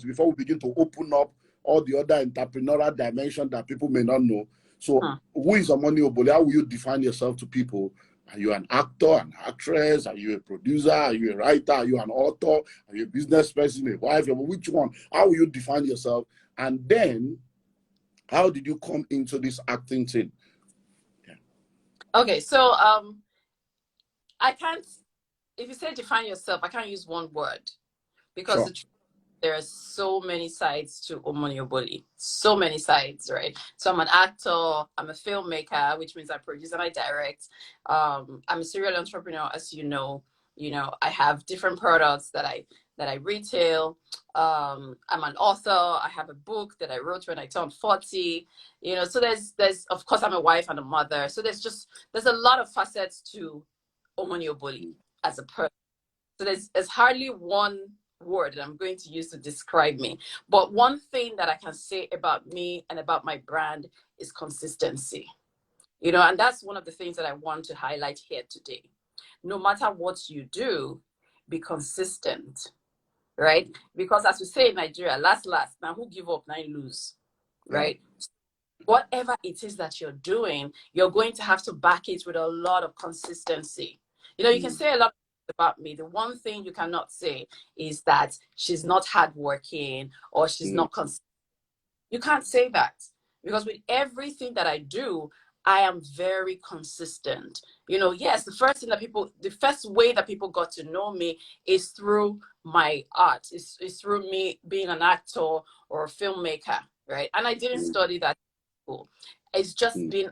first before we begin to open up all the other entrepreneurial dimension that people may not know. So who is Omoni Oboli? How will you define yourself to people? Are you an actor, an actress? Are you a producer? Are you a writer? Are you an author? Are you a business person, a wife? Which one? How will you define yourself? And then, how did you come into this acting thing? Yeah. Okay, so I can't, if you say define yourself, I can't use one word because there are so many sides to Omoni Oboli. So many sides, right? So I'm an actor, I'm a filmmaker, which means I produce and I direct. I'm a serial entrepreneur, as you know. I have different products that I retail. I'm an author. I have a book that I wrote when I turned 40. So there's of course I'm a wife and a mother. So there's a lot of facets to Omoni Oboli as a person. So there's hardly one word that I'm going to use to describe me. But one thing that I can say about me and about my brand is consistency. And that's one of the things that I want to highlight here today. No matter what you do, be consistent, right? Because as we say in Nigeria, last, now who give up, now you lose, right? Whatever it is that you're doing, you're going to have to back it with a lot of consistency. You can say a lot about me. The one thing you cannot say is that she's not hardworking or she's not consistent. You can't say that because with everything that I do, I am very consistent. Yes, the first way that people got to know me is through my art. It's through me being an actor or a filmmaker, right? And I didn't study that in school. It's just been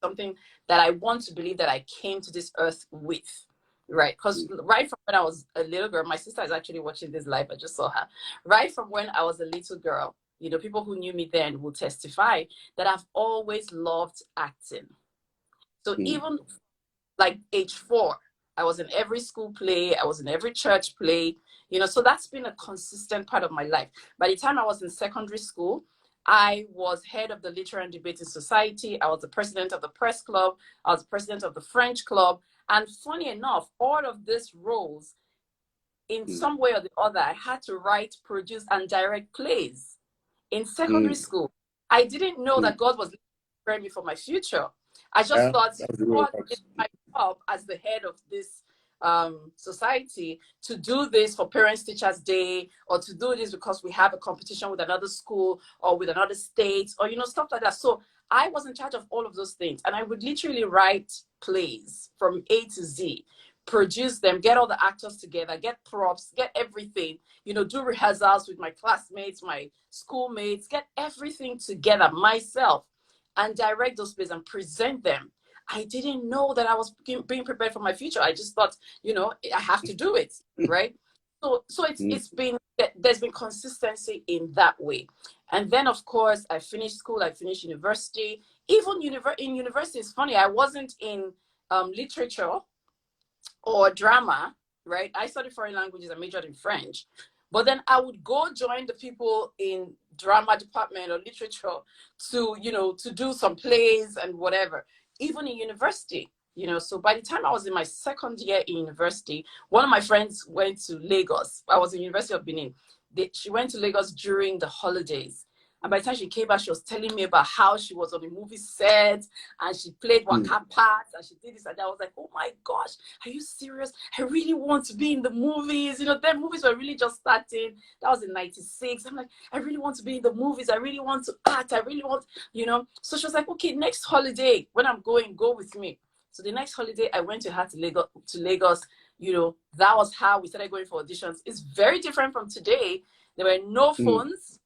something that I want to believe that I came to this earth with. Right, because right from when I was a little girl, my sister is actually watching this live. I just saw her. Right from when I was a little girl, people who knew me then will testify that I've always loved acting. So even like age 4, I was in every school play. I was in every church play. So that's been a consistent part of my life. By the time I was in secondary school, I was head of the Literary and Debating Society. I was the president of the press club. I was the president of the French club. And funny enough, all of these roles, in some way or the other, I had to write, produce, and direct plays in secondary school. I didn't know that God was preparing me for my future. I just thought, what is my job as the head of this society to do this for Parents Teachers Day, or to do this because we have a competition with another school or with another state, or stuff like that. So I was in charge of all of those things, and I would literally write plays from A to Z, produce them, get all the actors together, get props, get everything, do rehearsals with my classmates, my schoolmates, get everything together myself and direct those plays and present them. I didn't know that I was being prepared for my future. I just thought, I have to do it, right? So it's been, there's been consistency in that way. And then, of course, I finished school, I finished university. Even in university, it's funny, I wasn't in literature or drama, right? I studied foreign languages, I majored in French. But then I would go join the people in drama department or literature to do some plays and whatever, even in university. So by the time I was in my second year in university, one of my friends went to Lagos. I was in University of Benin. She went to Lagos during the holidays. And by the time she came back, she was telling me about how she was on a movie set and she played Waka parts and she did this and that. I was like, oh my gosh, are you serious? I really want to be in the movies. Their movies were really just starting. That was in 96. I'm like, I really want to be in the movies. I really want to act. I really want, So she was like, okay, next holiday, when I'm going, go with me. So the next holiday, I went to her to Lagos. That was how we started going for auditions. It's very different from today. There were no phones.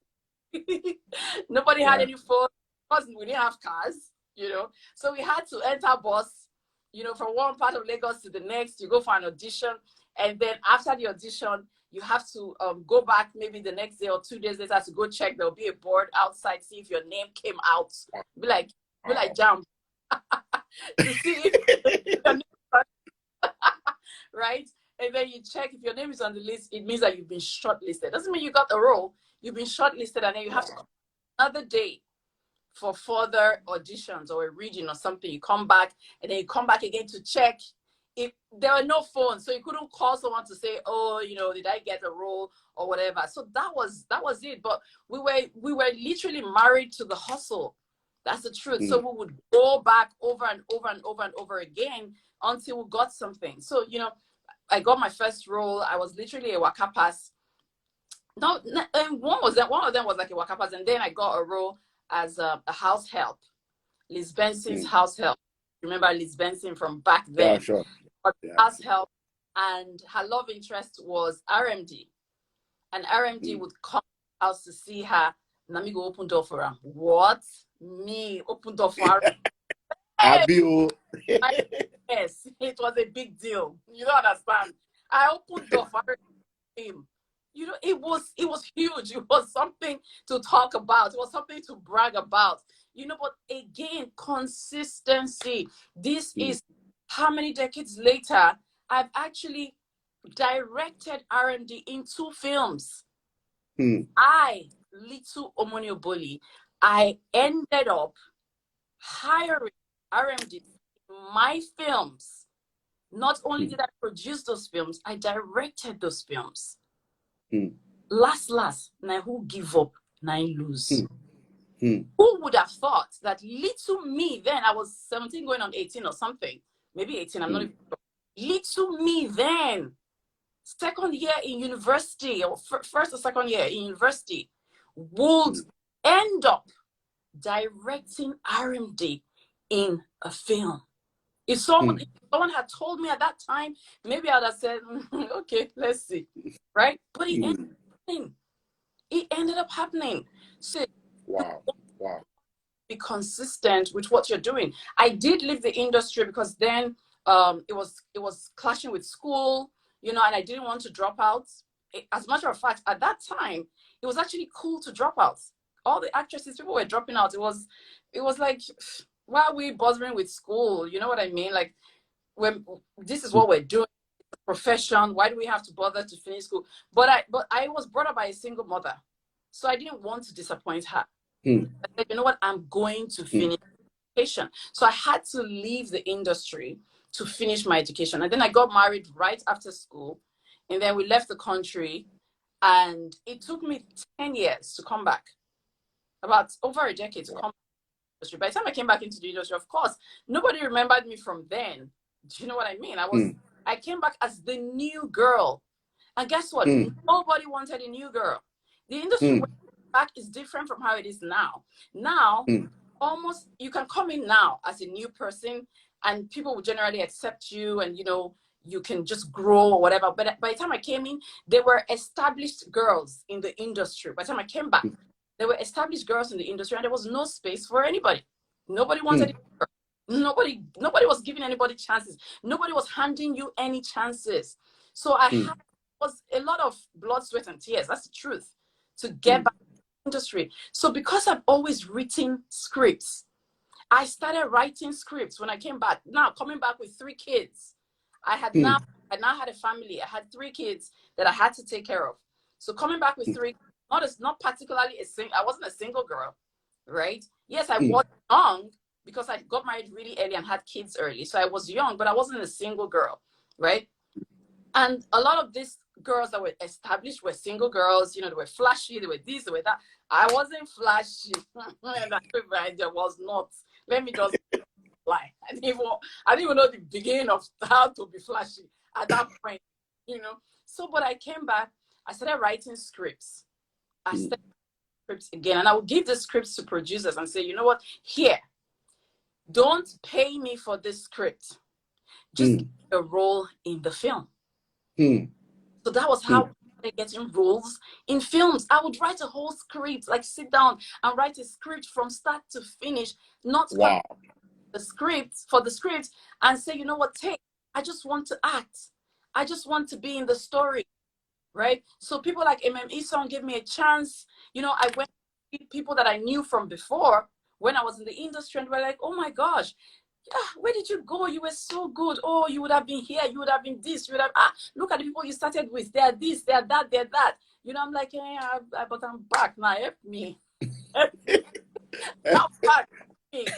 Nobody had any phones because we didn't have cars, So we had to enter bus, from one part of Lagos to the next. You go for an audition. And then after the audition, you have to go back maybe the next day or 2 days later to go check. There'll be a board outside, see if your name came out. Be like jump. To see if your name right? And then you check if your name is on the list, it means that you've been shortlisted. Doesn't mean you got the role. You've been shortlisted, and then you have to come another day for further auditions or a reading or something. You come back, and then you come back again to check if there were no phones, so you couldn't call someone to say, oh, did I get a role or whatever. So that was it. But we were literally married to the hustle. That's the truth. So we would go back over and over and over and over again until we got something. So, I got my first role. I was literally a waka pass. No, one of them was like a waka pass, and then I got a role as a house help. Liz Benson's house help. Remember Liz Benson from back then? Yeah, sure. Yeah. House help, and her love interest was RMD, and RMD would come to the house to see her. Nami go open door for her. What? Me open door for her? Yes, it was a big deal. You don't understand. I opened door for him. It was huge. It was something to talk about. It was something to brag about. But again, consistency. This is how many decades later I've actually directed R&D in 2 films. Little Omoni Oboli, I ended up hiring R&D in my films. Not only did I produce those films, I directed those films. Last, now who give up, now lose. Who would have thought that little me then, I was 17 going on 18 or something, maybe 18, I'm not even sure. Little me then, second year in university, or first or second year in university, would end up directing R&D in a film. If someone had told me at that time, maybe I'd have said, okay, let's see, right? But it ended up happening. It ended up happening. So wow. Be consistent with what you're doing. I did leave the industry because then it was clashing with school, and I didn't want to drop out. As a matter of fact, at that time, it was actually cool to drop out. All the actresses, people were dropping out. It was like, why are we bothering with school? You know what I mean? Like, when this is what we're doing, profession, why do we have to bother to finish school? But I was brought up by a single mother, so I didn't want to disappoint her. I said, you know what, I'm going to finish education. So I had to leave the industry to finish my education. And then I got married right after school. And then we left the country. And it took me 10 years to come back. About over a decade to come back to the industry. By the time I came back into the industry, of course, nobody remembered me from then. Do you know what I mean? I came back as the new girl. And guess what? Nobody wanted a new girl. The industry back is different from how it is now. Now, almost you can come in now as a new person and people will generally accept you, and you can just grow or whatever. But by the time I came in, there were established girls in the industry. By the time I came back, there were established girls in the industry and there was no space for anybody. Nobody wanted it. Nobody was giving anybody chances. Nobody was handing you any chances. So was a lot of blood, sweat, and tears. That's the truth. To get back industry. So because I've always written scripts, I started writing scripts when I came back. Now coming back with 3 kids, I now had a family. I had 3 kids that I had to take care of. So coming back with 3, not particularly I wasn't a single girl, right? Yes, I was young because I got married really early and had kids early. So I was young, but I wasn't a single girl, right? And a lot of these girls that were established were single girls. They were flashy, they were this, they were that. I wasn't flashy. There was not. Let me just lie. I didn't even know the beginning of how to be flashy at that point, So, but I came back, I started writing scripts. I started scripts again, and I would give the scripts to producers and say, you know what, here, don't pay me for this script. Just give me a role in the film. So that was how I started getting roles in films. I would write a whole script, like sit down and write a script from start to finish, not the script and say, you know what, I just want to act. I just want to be in the story, right? So people like Isong gave me a chance. I went to meet people that I knew from before when I was in the industry, and were like, oh my gosh, where did you go? You were so good. Oh, you would have been here. You would have been this. You would have, look at the people you started with. They're this, they're that, they're that. I'm like, but I'm back now. Help me. I'm back.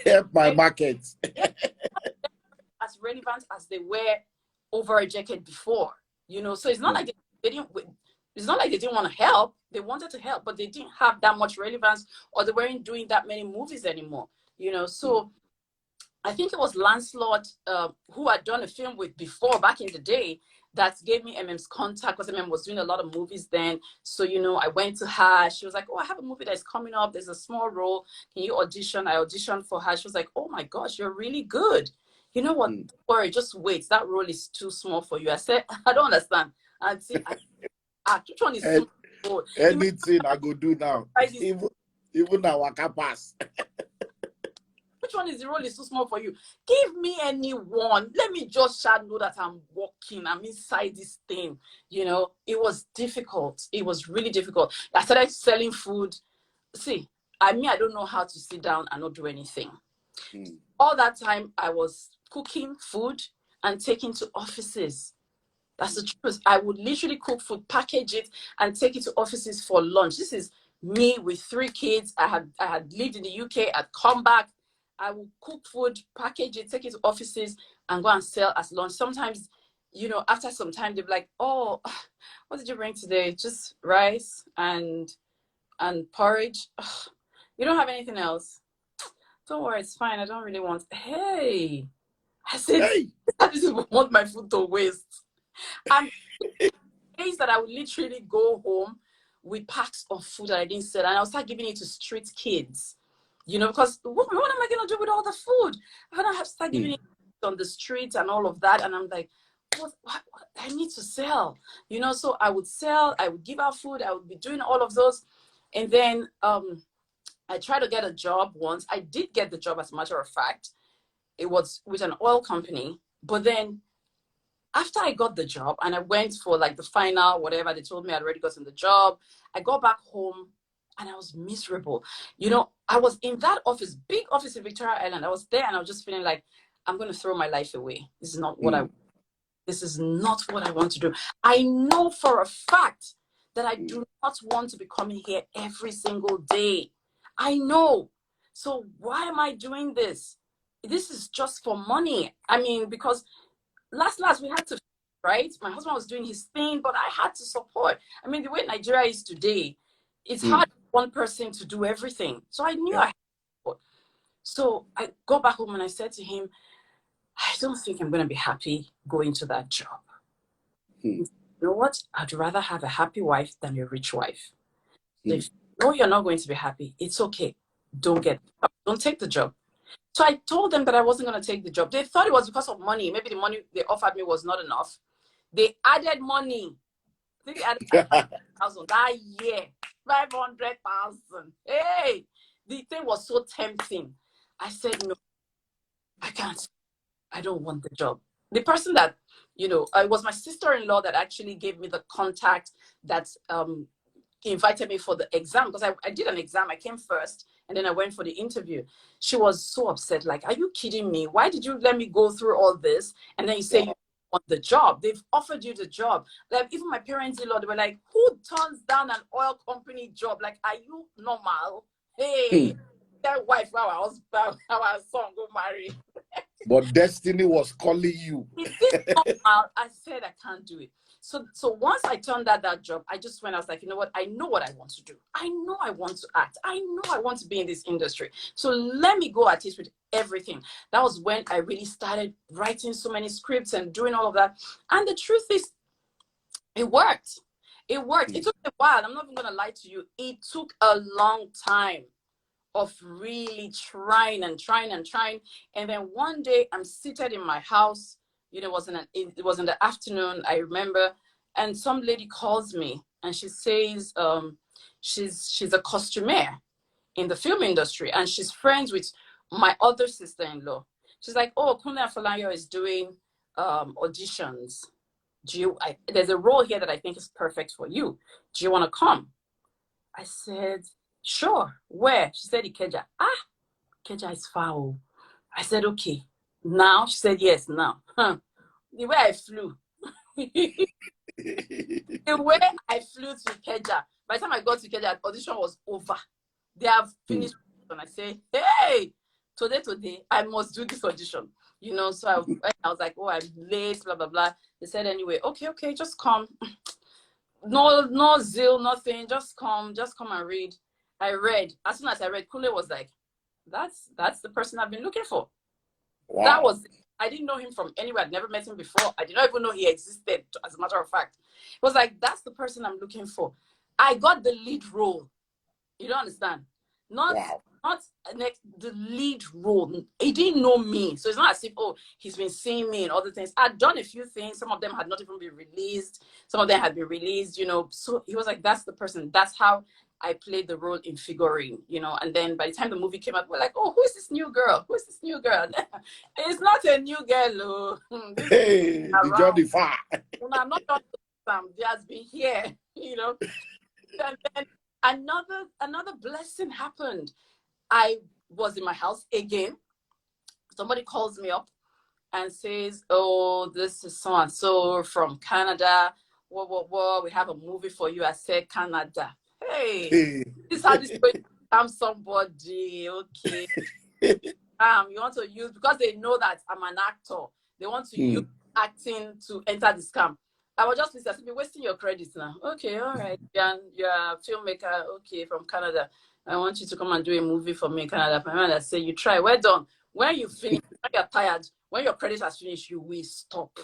Help my market. As relevant as they were over a decade before, you know. So it's not like they didn't. It's not like they didn't want to help. They wanted to help, but they didn't have that much relevance, or they weren't doing that many movies anymore, you know. So I think it was Lancelot, who I'd done a film with before back in the day, that gave me MM's contact, because MM was doing a lot of movies then. So, you know, I went to her. She was like, oh, I have a movie that's coming up. There's a small role. Can you audition? I auditioned for her. She was like, oh my gosh, you're really good. You know what? Don't worry, just wait. That role is too small for you. I said, I don't understand. And see, which one is too small? Anything I go do now. Even now I can pass. Which one is the role is too small for you? Give me anyone. Let me just know that I'm walking. I'm inside this thing. You know, it was difficult. It was really difficult. I started selling food. See, I don't know how to sit down and not do anything. All that time, I was cooking food and taking to offices. That's the truth. I would literally cook food, package it, and take it to offices for lunch. This is me with 3 kids. I had lived in the UK. I'd come back. I would cook food, package it, take it to offices, and go and sell as lunch. Sometimes, you know, after some time, they'd be like, oh, what did you bring today? Just rice and porridge. Ugh, you don't have anything else? Don't worry, it's fine. I don't really want. Hey, I said, I didn't want my food to waste. And days that I would literally go home with packs of food that I didn't sell, and I'll start giving it to street kids. You know, because what am I going to do with all the food? I'm going to have to start giving it on the streets and all of that. And I'm like, what? I need to sell, you know? So I would sell, I would give out food. I would be doing all of those. And then I tried to get a job once. I did get the job, as a matter of fact. It was with an oil company. But then after I got the job and I went for like the final, whatever, they told me I'd already gotten the job. I got back home and I was miserable. You know, I was in that office, big office in Victoria Island. I was there and I was just feeling like, I'm going to throw my life away. This is not what this is not what I want to do. I know for a fact that I do not want to be coming here every single day. I know. So why am I doing this? This is just for money. I mean, because last we had to, right? My husband was doing his thing, but I had to support. I mean, the way Nigeria is today, it's hard for one person to do everything. So I knew I had to support. So I go back home and I said to him, I don't think I'm going to be happy going to that job. You know what? I'd rather have a happy wife than a rich wife. So if you know you're not going to be happy, it's okay. Don't take the job. So I told them that I wasn't going to take the job. They thought it was because of money. Maybe the money they offered me was not enough. They added money. I think they added 500,000 that year. 500,000. Hey, the thing was so tempting. I said, no, I can't. I don't want the job. The person that, you know, it was my sister-in-law that actually gave me the contact that invited me for the exam, because I did an exam. I came first and then I went for the interview. She was so upset. Like, are you kidding me? Why did you let me go through all this? And then you say you want the job. They've offered you the job. Like, even my parents-in-law, they were like, who turns down an oil company job? Like, are you normal? Hey, that wife, our son go marry. But destiny was calling you. I said I can't do it. So once I turned out that job, I just went, I was like, you know what? I know what I want to do. I know I want to act. I know I want to be in this industry. So let me go at it with everything. That was when I really started writing so many scripts and doing all of that. And the truth is, it worked. It worked. It took a while. I'm not even going to lie to you. It took a long time of really trying. And then one day I'm seated in my house. You know, it was in the afternoon, I remember, and some lady calls me and she says she's a costumier in the film industry and she's friends with my other sister-in-law. She's like, oh, Kunle Afolayo is doing auditions. There's a role here that I think is perfect for you. Do you want to come? I said, sure. Where? She said, Ikeja. Ikeja is far. I said, okay. Now? She said, yes, now. The way I flew. The way I flew to Ikeja. By the time I got to Ikeja, audition was over. They have finished. And I say, hey, today, I must do this audition. you know. So I was like, oh, I'm late, blah, blah, blah. They said, anyway, okay, just come. No zeal, nothing. Just come and read. I read. As soon as I read, Kule was like, that's the person I've been looking for. Wow. That was it. I didn't know him from anywhere. I'd never met him before. I did not even know he existed, as a matter of fact. It was like, that's the person I'm looking for. I got the lead role. You don't understand? Not the lead role. He didn't know me. So it's not as if, oh, he's been seeing me and other things. I'd done a few things. Some of them had not even been released. Some of them had been released, you know. So he was like, that's the person. That's how I played the role in Figurine, you know. And then by the time the movie came out, we're like, oh, who is this new girl? Who is this new girl? It's not a new girl. Hey, the Johnny Far. I'm not Sam. He has been here, you know. And then another blessing happened. I was in my house again. Somebody calls me up and says, oh, this is so and so from Canada. Whoa, we have a movie for you. I said, Canada. Hey. This is how this going to become somebody. Okay. You want to use, because they know that I'm an actor, they want to use acting to enter the scam. I was just listening. You're wasting your credits now. Okay, all right. You're a filmmaker, okay, from Canada. I want you to come and do a movie for me in Canada. I say, you try. We're done. When you finish, when you're tired, when your credits has finished, you will stop.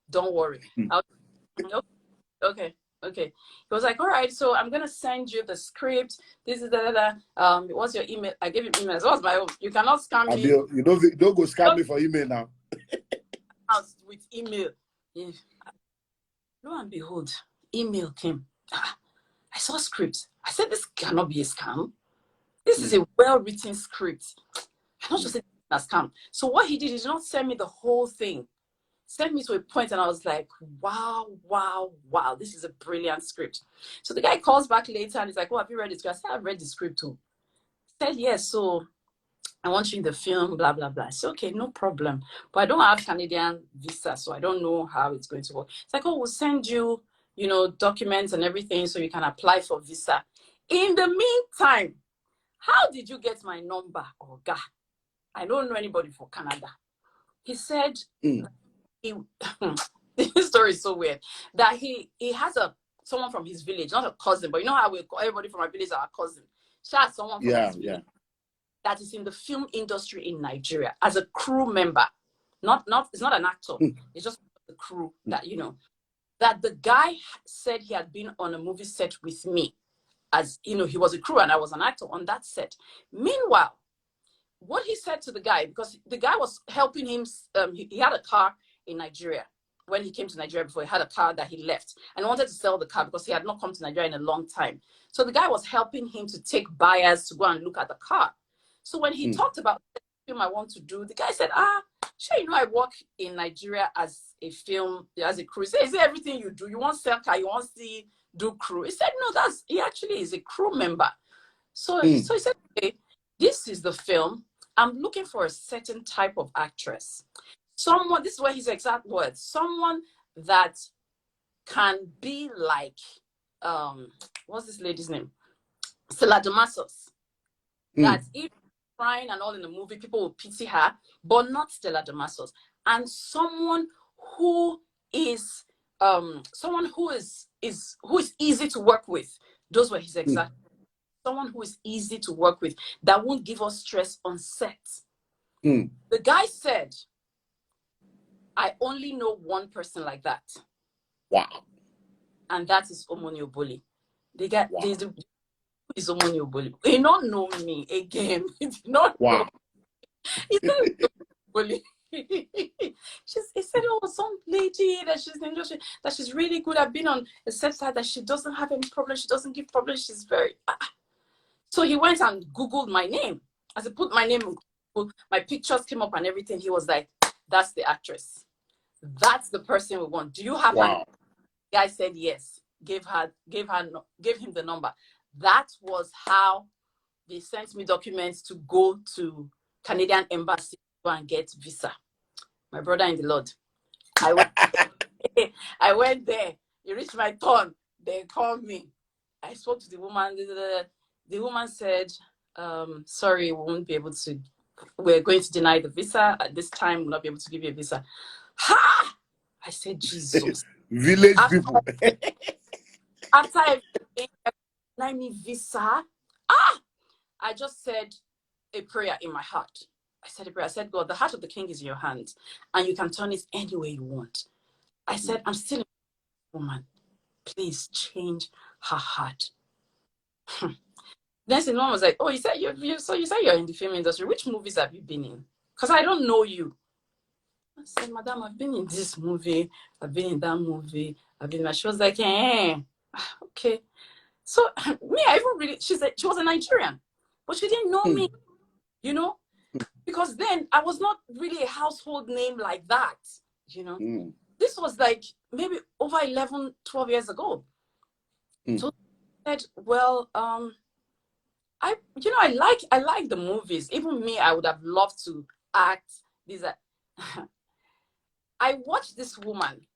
Don't worry. Okay. He was like, all right, so I'm gonna send you the script. This is what's your email? I gave him email. That was my own. You cannot scam me. You don't go scam me for email now. With email. Lo and behold, email came. I saw script. I said, this cannot be a scam. This is a well-written script. I not just say a scam. So what he did is not send me the whole thing. Sent me to a point, and I was like, wow, this is a brilliant script. So the guy calls back later and he's like, oh, have you read the script? I said, I've read the script too. He said, yes, so I want you in the film, blah, blah, blah. I said, okay, no problem. But I don't have Canadian visa, so I don't know how it's going to work. It's like, oh, we'll send you, you know, documents and everything so you can apply for visa. In the meantime, how did you get my number, Oga? I don't know anybody for Canada. He said, this story is so weird, that he has someone from his village, not a cousin, but you know how we call everybody from our village our cousin. She has someone from his village that is in the film industry in Nigeria as a crew member. It's not an actor. It's just the crew that, you know, that the guy said he had been on a movie set with me. As you know, he was a crew and I was an actor on that set. Meanwhile, what he said to the guy, because the guy was helping him, he had a car in Nigeria. When he came to Nigeria before, he had a car that he left and wanted to sell the car because he had not come to Nigeria in a long time. So the guy was helping him to take buyers to go and look at the car. So when he talked about the film I want to do, the guy said, sure, you know, I work in Nigeria as a crew. He said, is it everything you do? You want to sell car, you want to do crew? He said, no, he actually is a crew member. So he said, okay, this is the film. I'm looking for a certain type of actress. Someone, this is what his exact words, someone that can be like, what's this lady's name? Stella Damasos. That if crying and all in the movie, people will pity her, but not Stella Damasos. And someone who is easy to work with. Those were his exact. Someone who is easy to work with, that won't give us stress on set. The guy said, I only know one person like that. Wow. And that is Omoni Oboli. The guy is Omoni Oboli. He don't know me again. He did not know. He said Oboli. He said, oh, some lady that she's in the industry, that she's really good at being on a set side, that she doesn't have any problems, she doesn't give problems, she's very... So he went and Googled my name. As I put my name in Google, my pictures came up and everything. He was like, that's the actress. That's the person we want. Do you have her? The guy said yes. Gave him the number. That was how they sent me documents to go to Canadian Embassy to go and get visa. My brother in the Lord. I went there. It reached my turn. They called me. I spoke to the woman. The woman said, sorry, we won't be able to we're going to deny the visa. At this time, we'll not be able to give you a visa. Ha! I said, Jesus. Village people. After I denied me visa, I just said a prayer in my heart. I said a prayer. I said, God, the heart of the king is in your hands, and you can turn it any way you want. I said, I'm still a woman. Please change her heart. Then the mom was like, oh, you said so you say you're in the film industry. Which movies have you been in? Because I don't know you. I said, Madam, I've been in this movie. I've been in that movie. I've been in. She was like, okay. So me, I even really, she was a Nigerian, but she didn't know me, you know, because then I was not really a household name like that, you know. This was like maybe over 11, 12 years ago. So I said, well, I like the movies. Even me, I would have loved to act. I watched this woman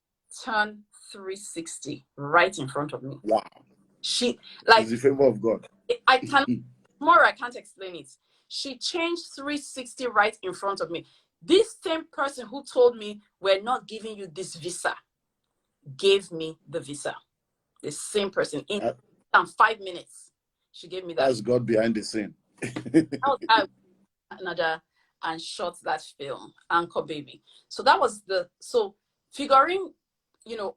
turn 360 right in front of me. Wow. She like it's the favor of God. I can't explain it. She changed 360 right in front of me. This same person who told me we're not giving you this visa gave me the visa. The same person in 5 minutes. She gave me that. That's God behind the scene. Canada and shot that film, Anchor Baby. So that was figuring,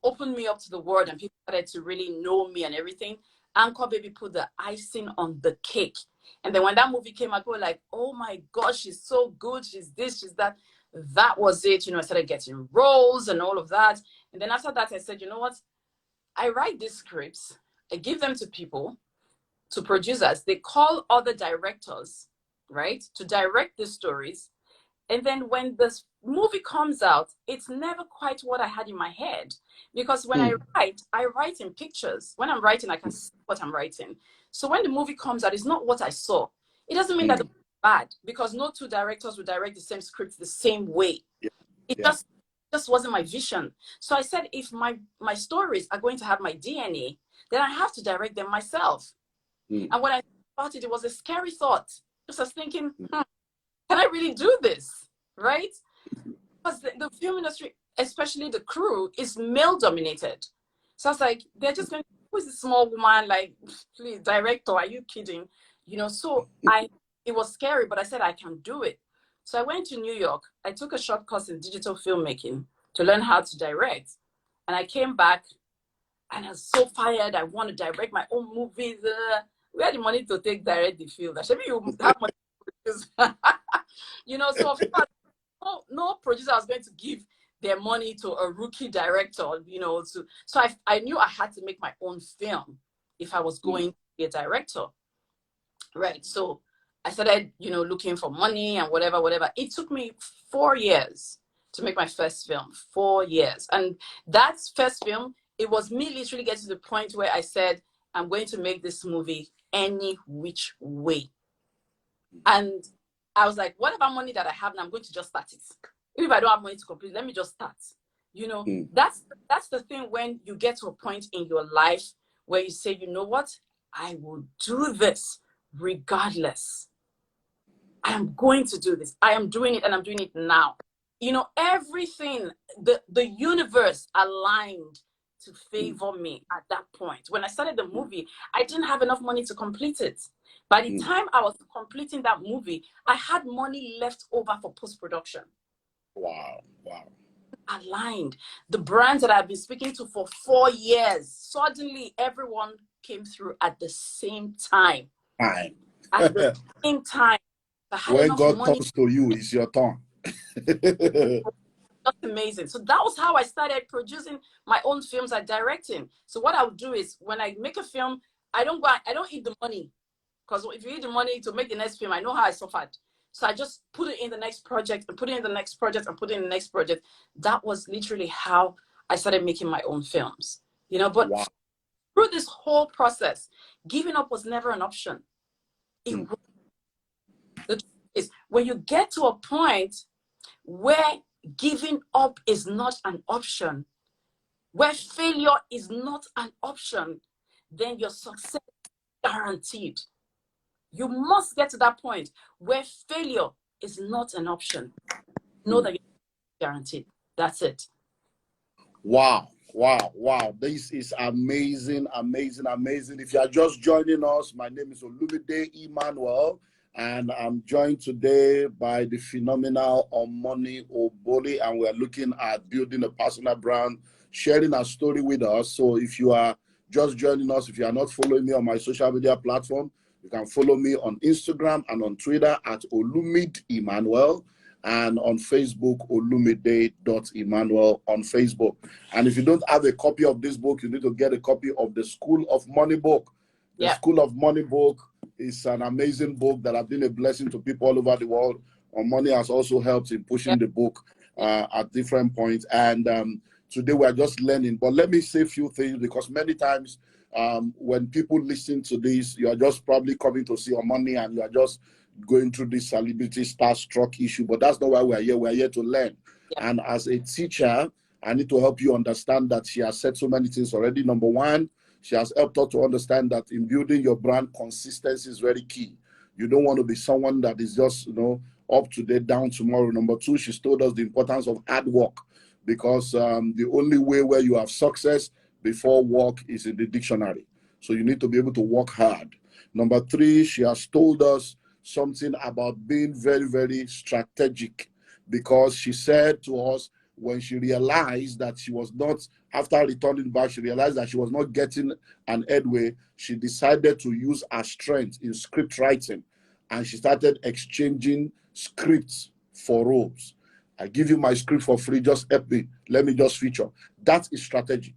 opened me up to the world, and people started to really know me and everything. Anchor Baby put the icing on the cake. And then when that movie came out, people were like, oh my gosh, she's so good. She's this, she's that. That was it. I started getting roles and all of that. And then after that, I said, you know what? I write these scripts. I give them to people, to producers. They call other directors, right, to direct the stories. And then when this movie comes out, it's never quite what I had in my head. Because when I write in pictures. When I'm writing, I can see what I'm writing. So when the movie comes out, it's not what I saw. It doesn't mean that the movie is bad, because no two directors would direct the same script the same way. It just wasn't my vision. So I said, if my stories are going to have my DNA, then I have to direct them myself. And when I thought about it, it was a scary thought. Because I was thinking, can I really do this? Right? Because the film industry, especially the crew, is male dominated. So I was like, they're just going, who is this small woman? Like, please, director, are you kidding? So it was scary, but I said I can do it. So I went to New York. I took a short course in digital filmmaking to learn how to direct. And I came back and I was so fired. I want to direct my own movies. We had the money to take direct the film. Maybe you have money to produce. So of course, no producer was going to give their money to a rookie director, so I knew I had to make my own film if I was going to be a director. Right. So I started, looking for money and whatever. It took me 4 years to make my first film. 4 years. And that first film, it was me literally getting to the point where I said, I'm going to make this movie any which way. And I was like, whatever money that I have now, I'm going to just start it. If I don't have money to complete, let me just start. That's the thing when you get to a point in your life where you say, you know what? I will do this regardless. I am going to do this. I am doing it, and I'm doing it now. Everything, the universe aligned to favor me at that point. When I started the movie, I didn't have enough money to complete it. By the time I was completing that movie, I had money left over for post-production. Wow. Aligned. The brands that I've been speaking to for 4 years, suddenly everyone came through at the same time. At the same time. When God comes to you, it's your turn. That's amazing. So that was how I started producing my own films and directing. So what I would do is, when I make a film, I don't eat the money. Because if you eat the money to make the next film, I know how I suffered. So I just put it in the next project and put it in the next project and put it in the next project. That was literally how I started making my own films. But through this whole process, giving up was never an option. The truth is, when you get to a point where giving up is not an option, where failure is not an option, then your success is guaranteed. You must get to that point where failure is not an option. Know that you're guaranteed. That's it. Wow. Wow. Wow. This is amazing, amazing, amazing. If you are just joining us, my name is Olumide Emmanuel, and I'm joined today by the phenomenal Omoni Oboli, and we're looking at building a personal brand, sharing a story with us. So if you are just joining us, if you are not following me on my social media platform, you can follow me on Instagram and on Twitter at Olumide Emmanuel, and on Facebook, olumide.emmanuel on Facebook. And if you don't have a copy of this book, you need to get a copy of the School of Money book. The School of Money book is an amazing book that has been a blessing to people all over the world. Money has also helped in pushing the book at different points. And today we're just learning. But let me say a few things, because many times when people listen to this, you are just probably coming to see Money and you are just going through this celebrity starstruck issue, but that's not why we're here. We're here to learn. And as a teacher, I need to help you understand that she has said so many things already. Number one, she has helped us to understand that in building your brand, consistency is very key. You don't want to be someone that is just, up today, down tomorrow. Number two, she's told us the importance of hard work, because the only way where you have success before work is in the dictionary. So you need to be able to work hard. Number three, she has told us something about being very, very strategic, because she said to us, when she realized that she was not, after returning back, she realized that she was not getting an headway. She decided to use her strength in script writing, and she started exchanging scripts for roles. I give you my script for free, just help me, let me just feature. That is strategic.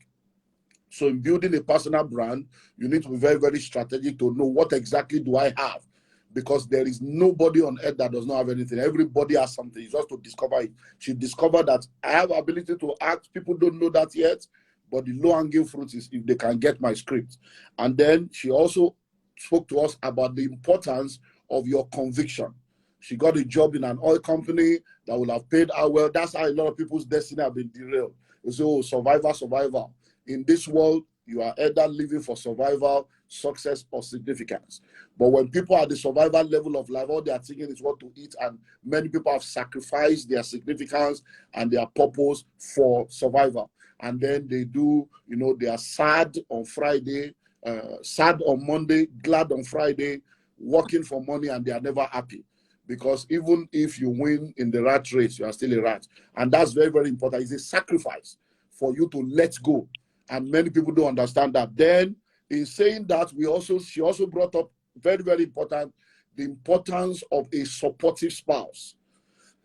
So in building a personal brand, you need to be very, very strategic to know what exactly do I have, because there is nobody on earth that does not have anything. Everybody has something. It's just to discover it. She discovered that I have ability to act. People don't know that yet, but the low-hanging fruit is if they can get my script. And then she also spoke to us about the importance of your conviction. She got a job in an oil company that will have paid her well. That's how a lot of people's destiny have been derailed. They say, oh, survival. In this world, you are either living for survival, success, or significance. But when people are at the survival level of life, all they are thinking is what to eat, and many people have sacrificed their significance and their purpose for survival. And then they do, they are sad on Friday, sad on Monday, glad on Friday, working for money, and they are never happy. Because even if you win in the rat race, you are still a rat. And that's very, very important. It's a sacrifice for you to let go. And many people don't understand that. Then, in saying that, she also brought up very, very important, the importance of a supportive spouse.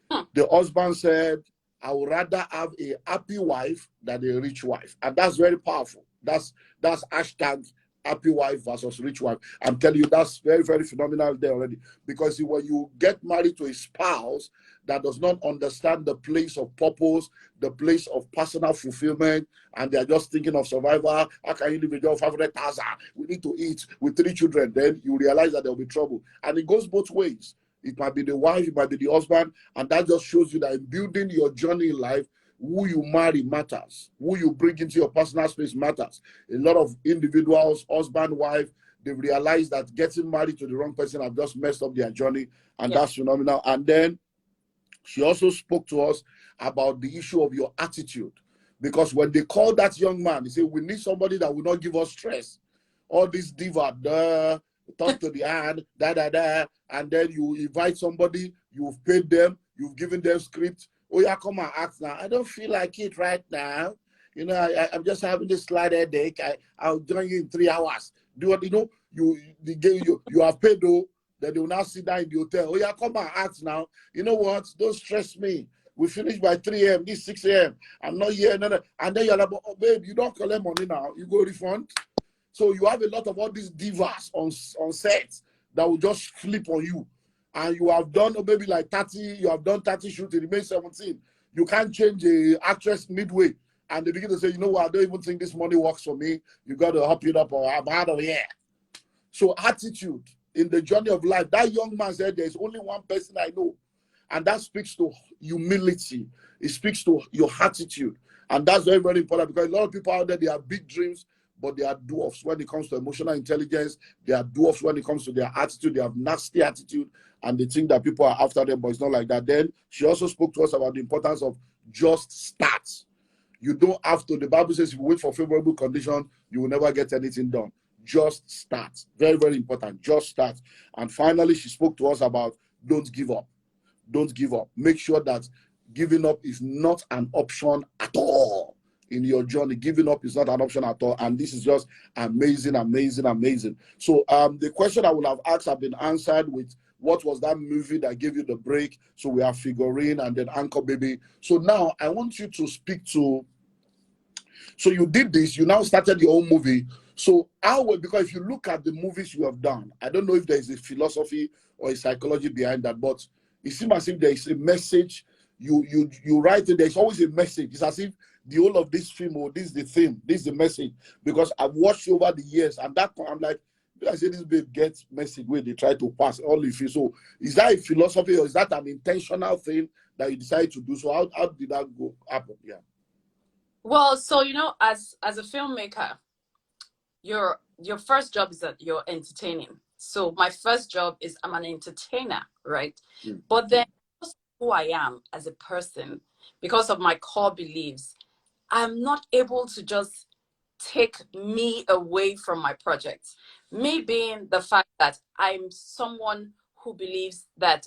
The husband said, I would rather have a happy wife than a rich wife. And that's very powerful. That's hashtag happy wife versus rich wife. I'm telling you, that's very, very phenomenal there already. Because when you get married to a spouse that does not understand the place of purpose, the place of personal fulfillment, and they're just thinking of survival, how can you live with your 500,000? We need to eat with 3 children. Then you realize that there'll be trouble. And it goes both ways. It might be the wife, it might be the husband, and that just shows you that in building your journey in life, who you marry matters. Who you bring into your personal space matters. A lot of individuals, husband, wife, they've realized that getting married to the wrong person have just messed up their journey, and that's phenomenal. And then she also spoke to us about the issue of your attitude. Because when they called that young man, they said, we need somebody that will not give us stress. All this diva, talk to the hand, and then you invite somebody, you've paid them, you've given them script. Oh, yeah, come and act now. I don't feel like it right now. I'm just having this slight headache. I'll join you in 3 hours. Do what you have paid though. Then they will now sit down in the hotel. Oh, yeah, come and act now. You know what? Don't stress me. We finish by 3 a.m. This 6 a.m. I'm not here. No. And then you're like, oh, babe, you don't collect money now. You go refund. So you have a lot of all these divas on set that will just flip on you. And you have done maybe like 30, you have done 30 shoots, it remains 17. You can't change a actress midway. And they begin to say, you know what, I don't even think this money works for me. You got to hop it up or I'm out of here. So attitude in the journey of life, that young man said, there's only one person I know. And that speaks to humility. It speaks to your attitude. And that's very, very important, because a lot of people out there, they have big dreams, but they are dwarfs when it comes to emotional intelligence. They are dwarfs when it comes to their attitude. They have nasty attitude, and they think that people are after them, but it's not like that. Then she also spoke to us about the importance of just start. You don't have to. The Bible says if you wait for favorable conditions, you will never get anything done. Just start. Very, very important. Just start. And finally, she spoke to us about don't give up. Don't give up. Make sure that giving up is not an option at all in your journey. Giving up is not an option at all. And this is just amazing, amazing, amazing. So the question I would have asked have been answered with what was that movie that gave you the break? So we have Figurine and then Anchor Baby. So now I want you to speak to, so you did this, you now started your own movie. So how will, because if you look at the movies you have done, I don't know if there is a philosophy or a psychology behind that, but it seems as if there is a message. You write it, there's always a message. It's as if the whole of this film, or this is the theme, this is the message. Because I've watched over the years, and that I'm like, I say this babe gets message where they try to pass all the feel. So is that a philosophy or is that an intentional thing that you decide to do? So how did that go happen? Yeah. Well, so you know, as a filmmaker, your first job is that you're entertaining. So my first job is I'm an entertainer, right? But then who I am as a person, because of my core beliefs, I'm not able to just take me away from my projects. Me being the fact that I'm someone who believes that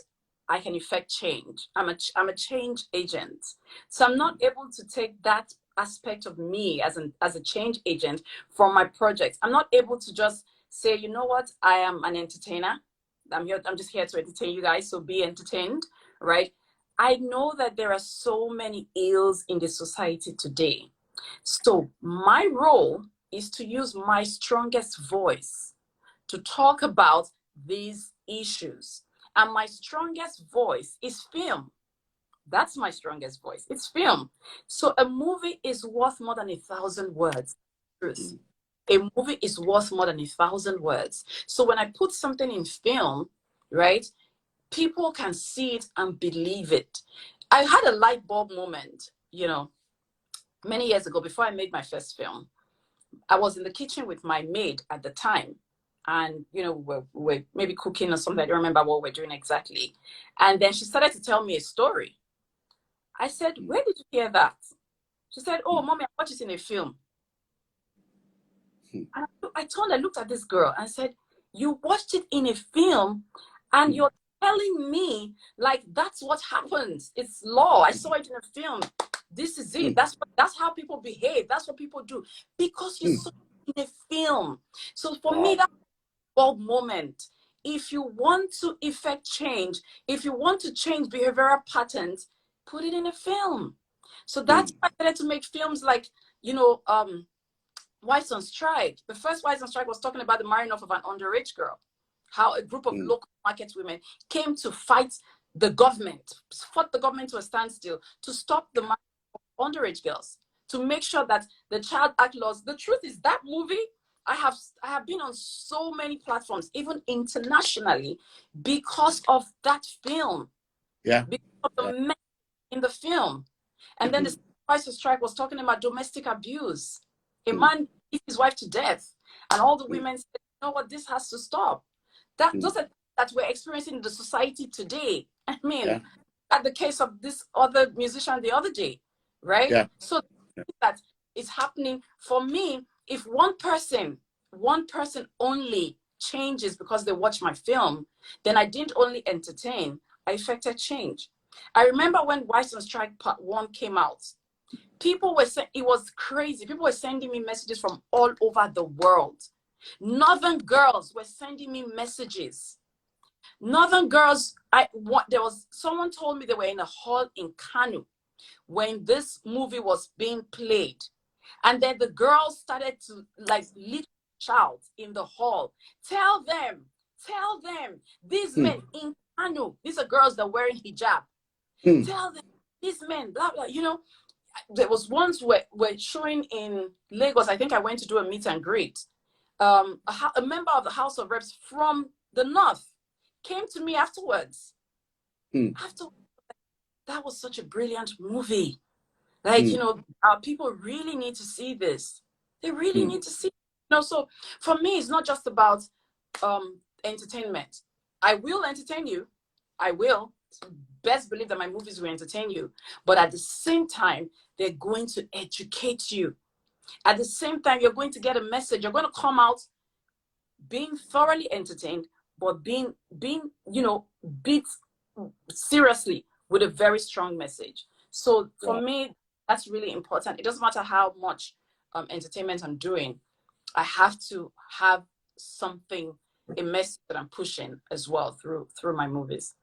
I can effect change. I'm a change agent. So I'm not able to take that aspect of me as a change agent from my projects. I'm not able to just say, you know what, I am an entertainer. I'm just here to entertain you guys, so be entertained, right? I know that there are so many ills in the society today. So my role is to use my strongest voice to talk about these issues. And my strongest voice is film. That's my strongest voice. It's film. So a movie is worth more than 1,000 words. Truth. A movie is worth more than 1,000 words. So when I put something in film, right, people can see it and believe it. I had a light bulb moment, you know, many years ago before I made my first film. I was in the kitchen with my maid at the time. And, you know, we're maybe cooking or something. I don't remember what we're doing exactly. And then she started to tell me a story. I said, where did you hear that? She said, oh, mommy, I watched it in a film. And I looked at this girl and said, you watched it in a film and you're telling me like that's what happens. It's law. I saw it in a film. This is it. That's how people behave. That's what people do. Because you saw it in a film. So for me, that's a bold moment. If you want to effect change, if you want to change behavioral patterns, put it in a film. So that's why I started to make films like, you know, Wives on Strike. The first Wives on Strike was talking about the marrying off of an underage girl. How a group of local market women came to fight the government, fought the government to a standstill to stop the marriage of underage girls, to make sure that the Child Act laws. The truth is that movie, I have been on so many platforms, even internationally, because of that film. Yeah. Because of the message in the film. And then the Wives on Strike was talking about domestic abuse. A man beat his wife to death, and all the women said, you know what, this has to stop. Those are that we're experiencing in the society today. I mean, at the case of this other musician the other day, right? Yeah. So that is happening. For me, if one person only changes because they watch my film, then I didn't only entertain, I effected change. I remember when Wives on Strike Part 1 came out, people were saying, it was crazy. People were sending me messages from all over the world. Northern girls were sending me messages. Northern girls, there was someone told me they were in a hall in Kano when this movie was being played. And then the girls started to like literally shout in the hall, tell them, these men in Kano, these are girls that are wearing hijab. Tell them, these men, blah, blah, you know. There was ones were showing in Lagos. I think I went to do a meet and greet. A member of the House of Reps from the North came to me afterwards. That was such a brilliant movie. Like, you know, people really need to see this. They really need to see. No, so for me, it's not just about entertainment. I will entertain you. I will. Best believe that my movies will entertain you. But at the same time, they're going to educate you. At the same time, you're going to get a message. You're going to come out being thoroughly entertained, but being beat seriously with a very strong message. So for me, that's really important. It doesn't matter how much entertainment I'm doing. I have to have something, a message that I'm pushing as well through my movies.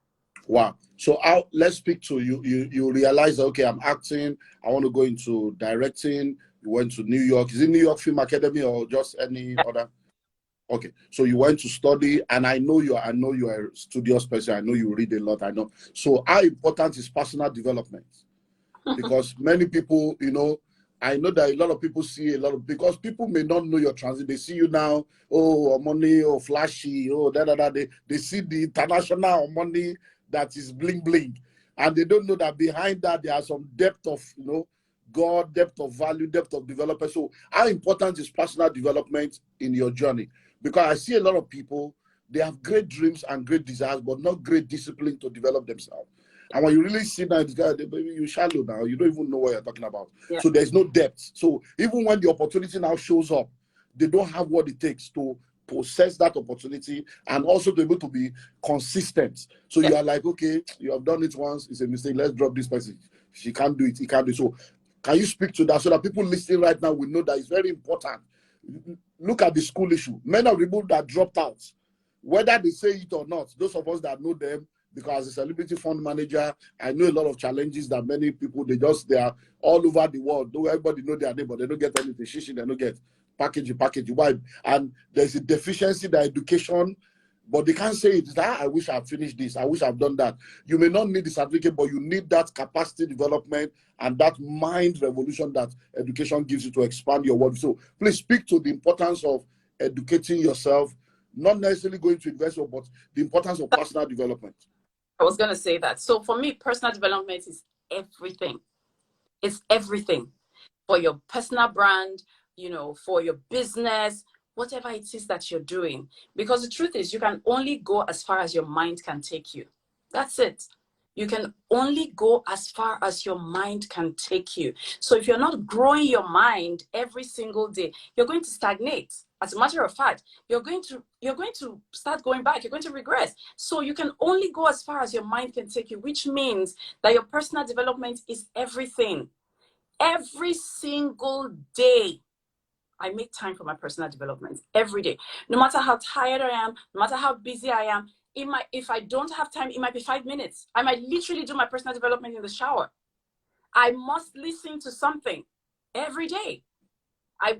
Wow. So let's speak to you. You realize, okay, I'm acting. I want to go into directing. You went to New York. Is it New York Film Academy or just any other? Okay. So you went to study, and I know you are a studious person. I know you read a lot. I know. So how important is personal development? Because many people, I know that a lot of people see because people may not know your transit. They see you now, oh, money, oh, flashy, oh, They see the international money that is bling bling. And they don't know that behind that there are some depth of, God, depth of value, depth of development. So how important is personal development in your journey? Because I see a lot of people, they have great dreams and great desires, but not great discipline to develop themselves. And when you really see that, you shallow now. You don't even know what you're talking about. Yeah. So there's no depth. So even when the opportunity now shows up, they don't have what it takes to possess that opportunity and also to be able to be consistent. So you are like, okay, you have done it once. It's a mistake. Let's drop this person. She can't do it. He can't do it. So can you speak to that so that people listening right now will know that it's very important? Look at the school issue. Many of the people that dropped out, whether they say it or not, those of us that know them, because as a celebrity fund manager, I know a lot of challenges that many people, they are all over the world. Everybody know their name, but they don't get anything. Shishi, they don't get package. Why? And there's a deficiency in the education, but they can't say it. I wish I'd finished this. I wish I've done that. You may not need the certificate, but you need that capacity development and that mind revolution that education gives you to expand your world. So please speak to the importance of educating yourself, not necessarily going to investment, but the importance of personal development. I was going to say that. So for me, personal development is everything. It's everything for your personal brand, for your business, whatever it is that you're doing. Because the truth is, you can only go as far as your mind can take you. That's it. You can only go as far as your mind can take you. So if you're not growing your mind every single day, you're going to stagnate. As a matter of fact, you're going to start going back. You're going to regress. So you can only go as far as your mind can take you, which means that your personal development is everything. Every single day, I make time for my personal development every day. No matter how tired I am, no matter how busy I am, if I don't have time, it might be 5 minutes. I might literally do my personal development in the shower. I must listen to something every day.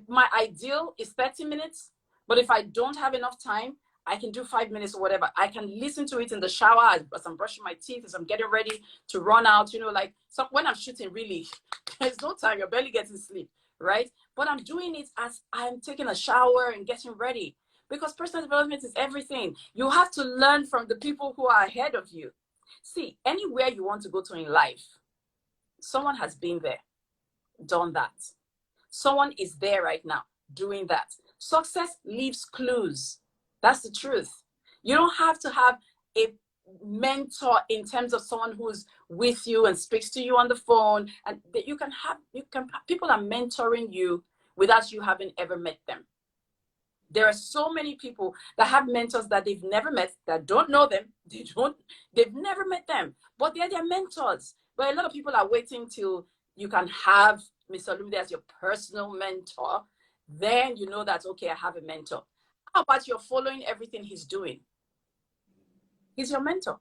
My ideal is 30 minutes, but if I don't have enough time, I can do 5 minutes or whatever. I can listen to it in the shower as I'm brushing my teeth, as I'm getting ready to run out, so when I'm shooting, really, there's no time, you're barely getting sleep, right? But I'm doing it as I'm taking a shower and getting ready, because personal development is everything. You have to learn from the people who are ahead of you. See, anywhere you want to go to in life, someone has been there, done that. Someone is there right now doing that. Success leaves clues. That's the truth. You don't have to have a mentor in terms of someone who's with you and speaks to you on the phone. And people are mentoring you without you having ever met them. There are so many people that have mentors that they've never met, that don't know them. They've never met them, but they're their mentors. But a lot of people are waiting till you can have Mr. Olumide as your personal mentor. Then you know that, okay, I have a mentor. How about you're following everything he's doing? He's your mentor.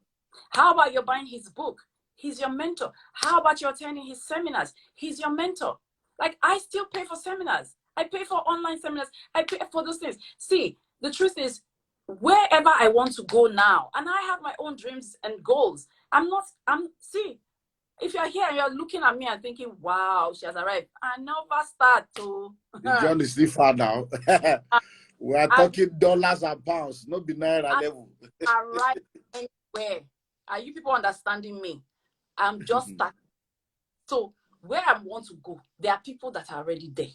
How about you're buying his book? He's your mentor. How about you're attending his seminars? He's your mentor. Like, I still pay for seminars. I pay for online seminars. I pay for those things. See, the truth is, wherever I want to go now, and I have my own dreams and goals, see, if you're here and you're looking at me and thinking, wow, she has arrived, I never start to. The journey is still far now. We are talking dollars and pounds, not the naira level. Arrive anywhere. Are you people understanding me? I'm just starting. So where I want to go, there are people that are already there.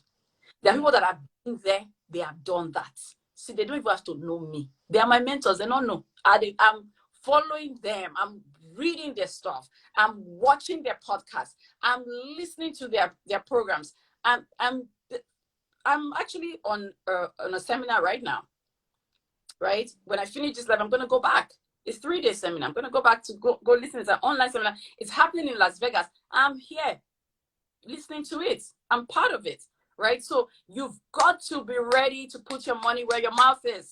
There are people that have been there, they have done that. See, they don't even have to know me. They are my mentors. They don't know. I'm following them. I'm reading their stuff. I'm watching their podcasts. I'm listening to their programs. I'm actually on a seminar right now. Right? When I finish this live, I'm going to go back. It's 3-day seminar. I'm going to go back to go listen. It's an online seminar. It's happening in Las Vegas. I'm here listening to it. I'm part of it. Right? So you've got to be ready to put your money where your mouth is.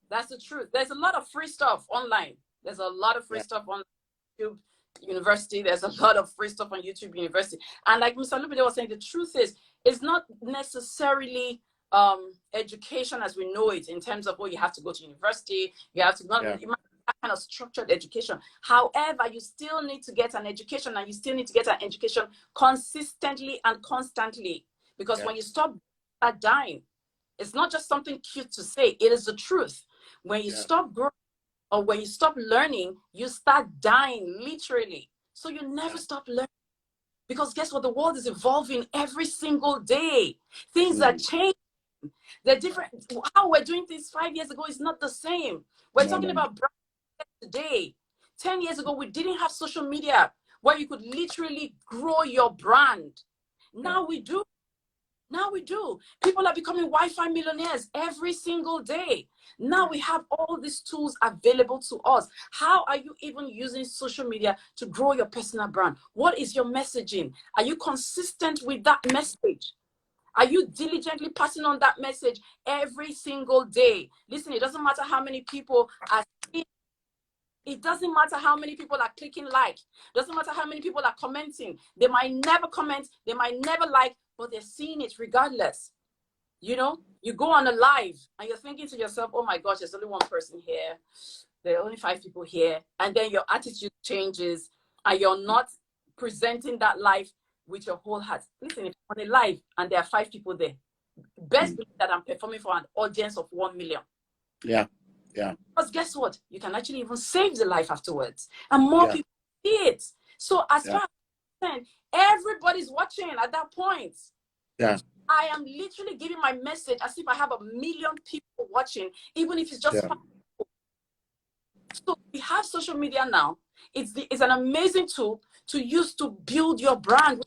That's the truth. There's a lot of free stuff online. There's a lot of free stuff on YouTube University. There's a lot of free stuff on YouTube University. And like Mr. Lupide was saying, the truth is, it's not necessarily education as we know it in terms of, you have to go to university, you have to not that kind of structured education. However, you still need to get an education, and you still need to get an education consistently and constantly, because when you stop dying, it's not just something cute to say, it is the truth. When you stop growing or when you stop learning, you start dying literally. So you never stop learning, because guess what? The world is evolving every single day. Things are changing. They're different. How we're doing things 5 years ago is not the same. We're talking about brand today. 10 years ago, we didn't have social media where you could literally grow your brand. Now we do. Now we do. People are becoming Wi-Fi millionaires every single day. Now we have all these tools available to us. How are you even using social media to grow your personal brand? What is your messaging? Are you consistent with that message? Are you diligently passing on that message every single day? Listen, it doesn't matter how many people are seeing. It doesn't matter how many people are clicking like. It doesn't matter how many people are commenting. They might never comment. They might never like, but they're seeing it regardless. You know, you go on a live and you're thinking to yourself, oh my gosh, there's only one person here. There are only 5 people here. And then your attitude changes and you're not presenting that live with your whole heart. Listen, if you're on a live and there are 5 people there, best believe that I'm performing for an audience of 1 million. Yeah. Because guess what? You can actually even save the life afterwards. And more people see it. So as far as I'm concerned, everybody's watching at that point. Yeah. I am literally giving my message as if I have 1 million people watching, even if it's just 5 people. So we have social media now. It's an amazing tool to use to build your brand.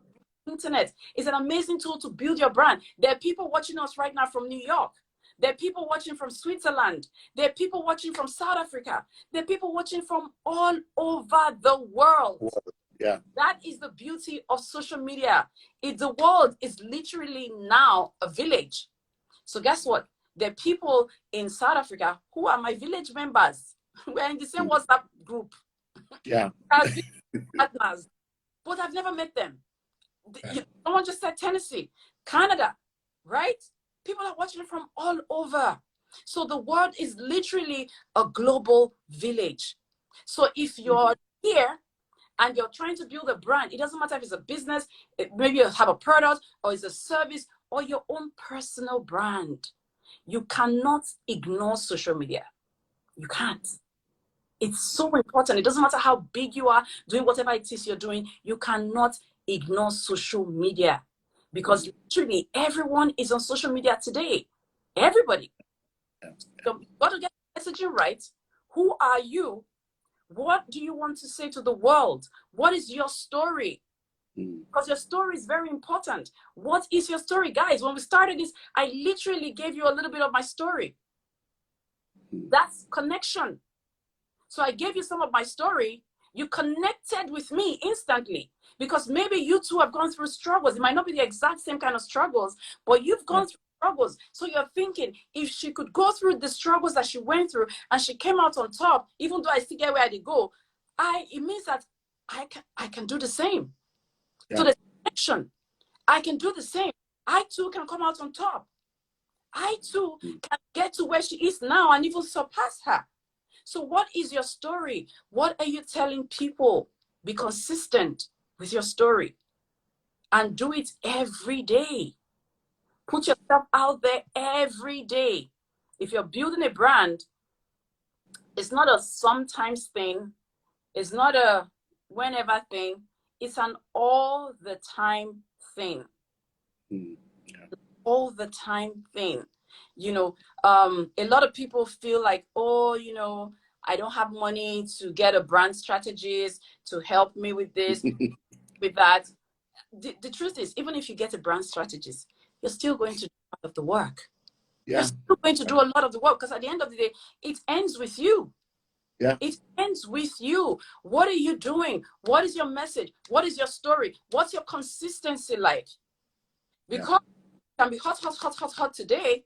Internet is an amazing tool to build your brand. There are people watching us right now from New York. There are people watching from Switzerland. There are people watching from South Africa. There are people watching from all over the world. Yeah. That is the beauty of social media. The world is literally now a village. So guess what? There are people in South Africa who are my village members. We're in the same WhatsApp group. Yeah. As partners, but I've never met them. Someone just said Tennessee, Canada, right? People are watching from all over. So the world is literally a global village. So if you're here and you're trying to build a brand, it doesn't matter if it's a business, maybe you have a product or it's a service or your own personal brand. You cannot ignore social media. You can't. It's so important. It doesn't matter how big you are, doing whatever it is you're doing, you cannot ignore social media, because literally everyone is on social media today. Everybody. So you've got to get the messaging right. Who are you? What do you want to say to the world? What is your story? Because your story is very important. What is your story? Guys, when we started this, I literally gave you a little bit of my story. That's connection. So I gave you some of my story. You connected with me instantly, because maybe you too have gone through struggles. It might not be the exact same kind of struggles, but you've gone through struggles. So you're thinking, if she could go through the struggles that she went through and she came out on top, even though I still get where I did go, it means that I can do the same. So the connection, I can do the same. I too can come out on top. I too can get to where she is now and even surpass her. So what is your story? What are you telling people? Be consistent with your story and do it every day. Put yourself out there every day. If you're building a brand, it's not a sometimes thing. It's not a whenever thing. It's an all the time thing. all the time thing. You know, a lot of people feel like, oh, you know, I don't have money to get a brand strategist to help me with this, with that. The truth is, even if you get a brand strategist, you're still going to do a lot of the work. Yeah. You're still going to do a lot of the work, because at the end of the day, it ends with you. Yeah. It ends with you. What are you doing? What is your message? What is your story? What's your consistency like? Because it can be hot, hot, hot, hot, hot today.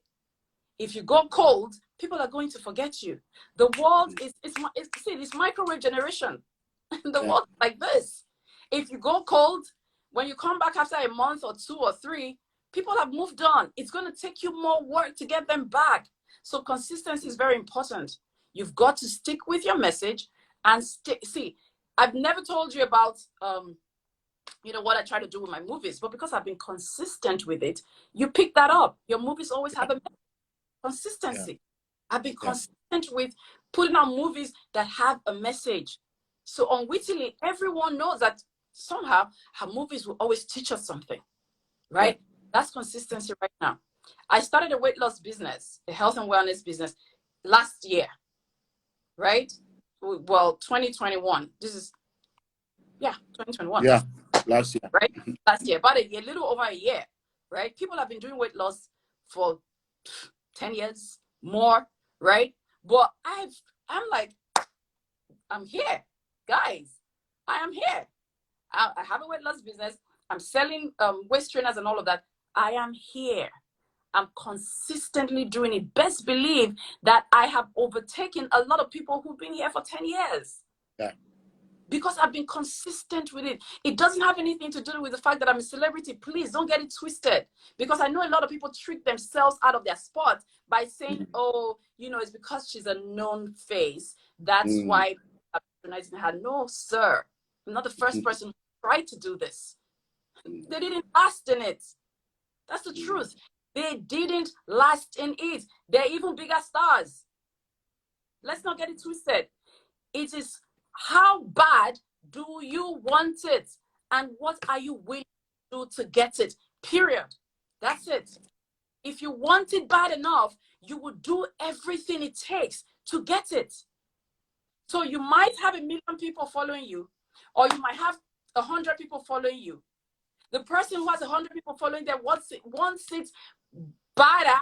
If you go cold, people are going to forget you. The world it's microwave generation. The world is like this. If you go cold, when you come back after a month or 2 or 3, people have moved on. It's going to take you more work to get them back. So consistency is very important. You've got to stick with your message and see, I've never told you about you know, what I try to do with my movies, but because I've been consistent with it, you pick that up. Your movies always have a consistency. I've been consistent with putting out movies that have a message. So unwittingly, everyone knows that somehow her movies will always teach us something, right? That's consistency right now. I started a weight loss business, a health and wellness business last year, right? Well, 2021. This is, 2021. Yeah, last year. Right? Last year, about a little over a year, right? People have been doing weight loss for 10 years, more, right? But I'm like, I'm here, guys. I am here. I have a weight loss business. I'm selling waist trainers and all of that. I am here. I'm consistently doing it. Best believe that I have overtaken a lot of people who've been here for 10 years. Yeah. Because I've been consistent with it. It doesn't have anything to do with the fact that I'm a celebrity. Please don't get it twisted. Because I know a lot of people trick themselves out of their spot by saying, oh, you know, it's because she's a known face. That's why I'm recognizing her. No, sir. I'm not the first person who tried to do this. They didn't last in it. That's the truth. They didn't last in it. They're even bigger stars. Let's not get it twisted. It is how bad do you want it? And what are you willing to do to get it? Period. That's it. If you want it bad enough, you will do everything it takes to get it. So you might have 1 million people following you, or you might have 100 people following you. The person who has 100 people following them wants it better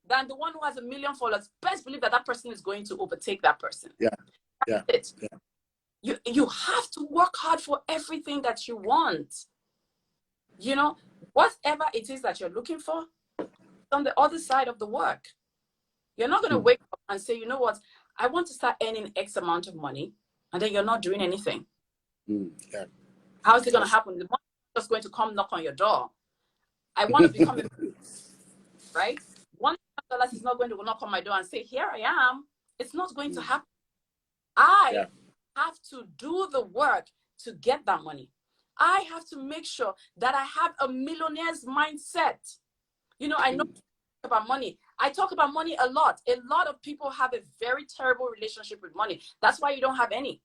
than the one who has 1 million followers. Best believe that person is going to overtake that person. Yeah. That's it. You have to work hard for everything that you want. You know, whatever it is that you're looking for, on the other side of the work. You're not going to wake up and say, you know what, I want to start earning X amount of money, and then you're not doing anything. Yeah. How is it going to happen? The money is just going to come knock on your door. I want to become a right? $1 is not going to knock on my door and say, here I am. It's not going to happen. I have to do the work to get that money. I have to make sure that I have a millionaire's mindset. You know, I know about money. I talk about money a lot. A lot of people have a very terrible relationship with money. That's why you don't have any.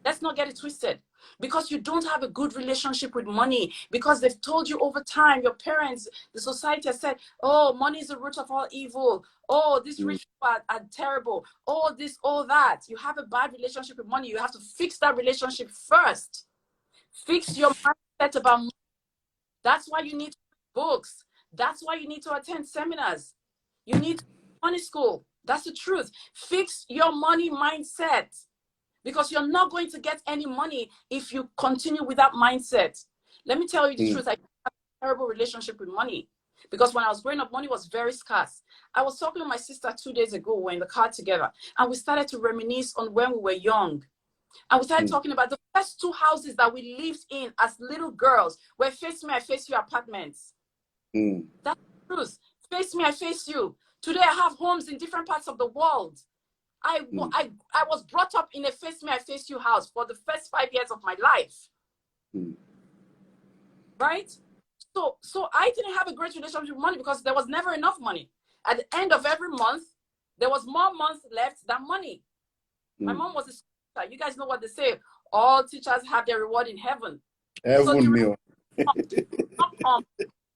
Let's not get it twisted. Because you don't have a good relationship with money. Because they've told you over time, your parents, the society has said, oh, money is the root of all evil. Oh, these rich people are terrible. Oh, this, all that. You have a bad relationship with money. You have to fix that relationship first. Fix your mindset about money. That's why you need to read books. That's why you need to attend seminars. You need money school. That's the truth. Fix your money mindset. Because you're not going to get any money if you continue with that mindset. Let me tell you the truth. I have a terrible relationship with money. Because when I was growing up, money was very scarce. I was talking to my sister 2 days ago. We were in the car together. And we started to reminisce on when we were young. And we started talking about the first 2 houses that we lived in as little girls were Face Me, I Face You apartments. That's the truth. Face Me, I Face You. Today I have homes in different parts of the world. I was brought up in a Face Me, I Face You house for the first 5 years of my life. Right? So I didn't have a great relationship with money because there was never enough money. At the end of every month, there was more months left than money. My mom was a teacher. You guys know what they say. All teachers have their reward in heaven. Heaven, so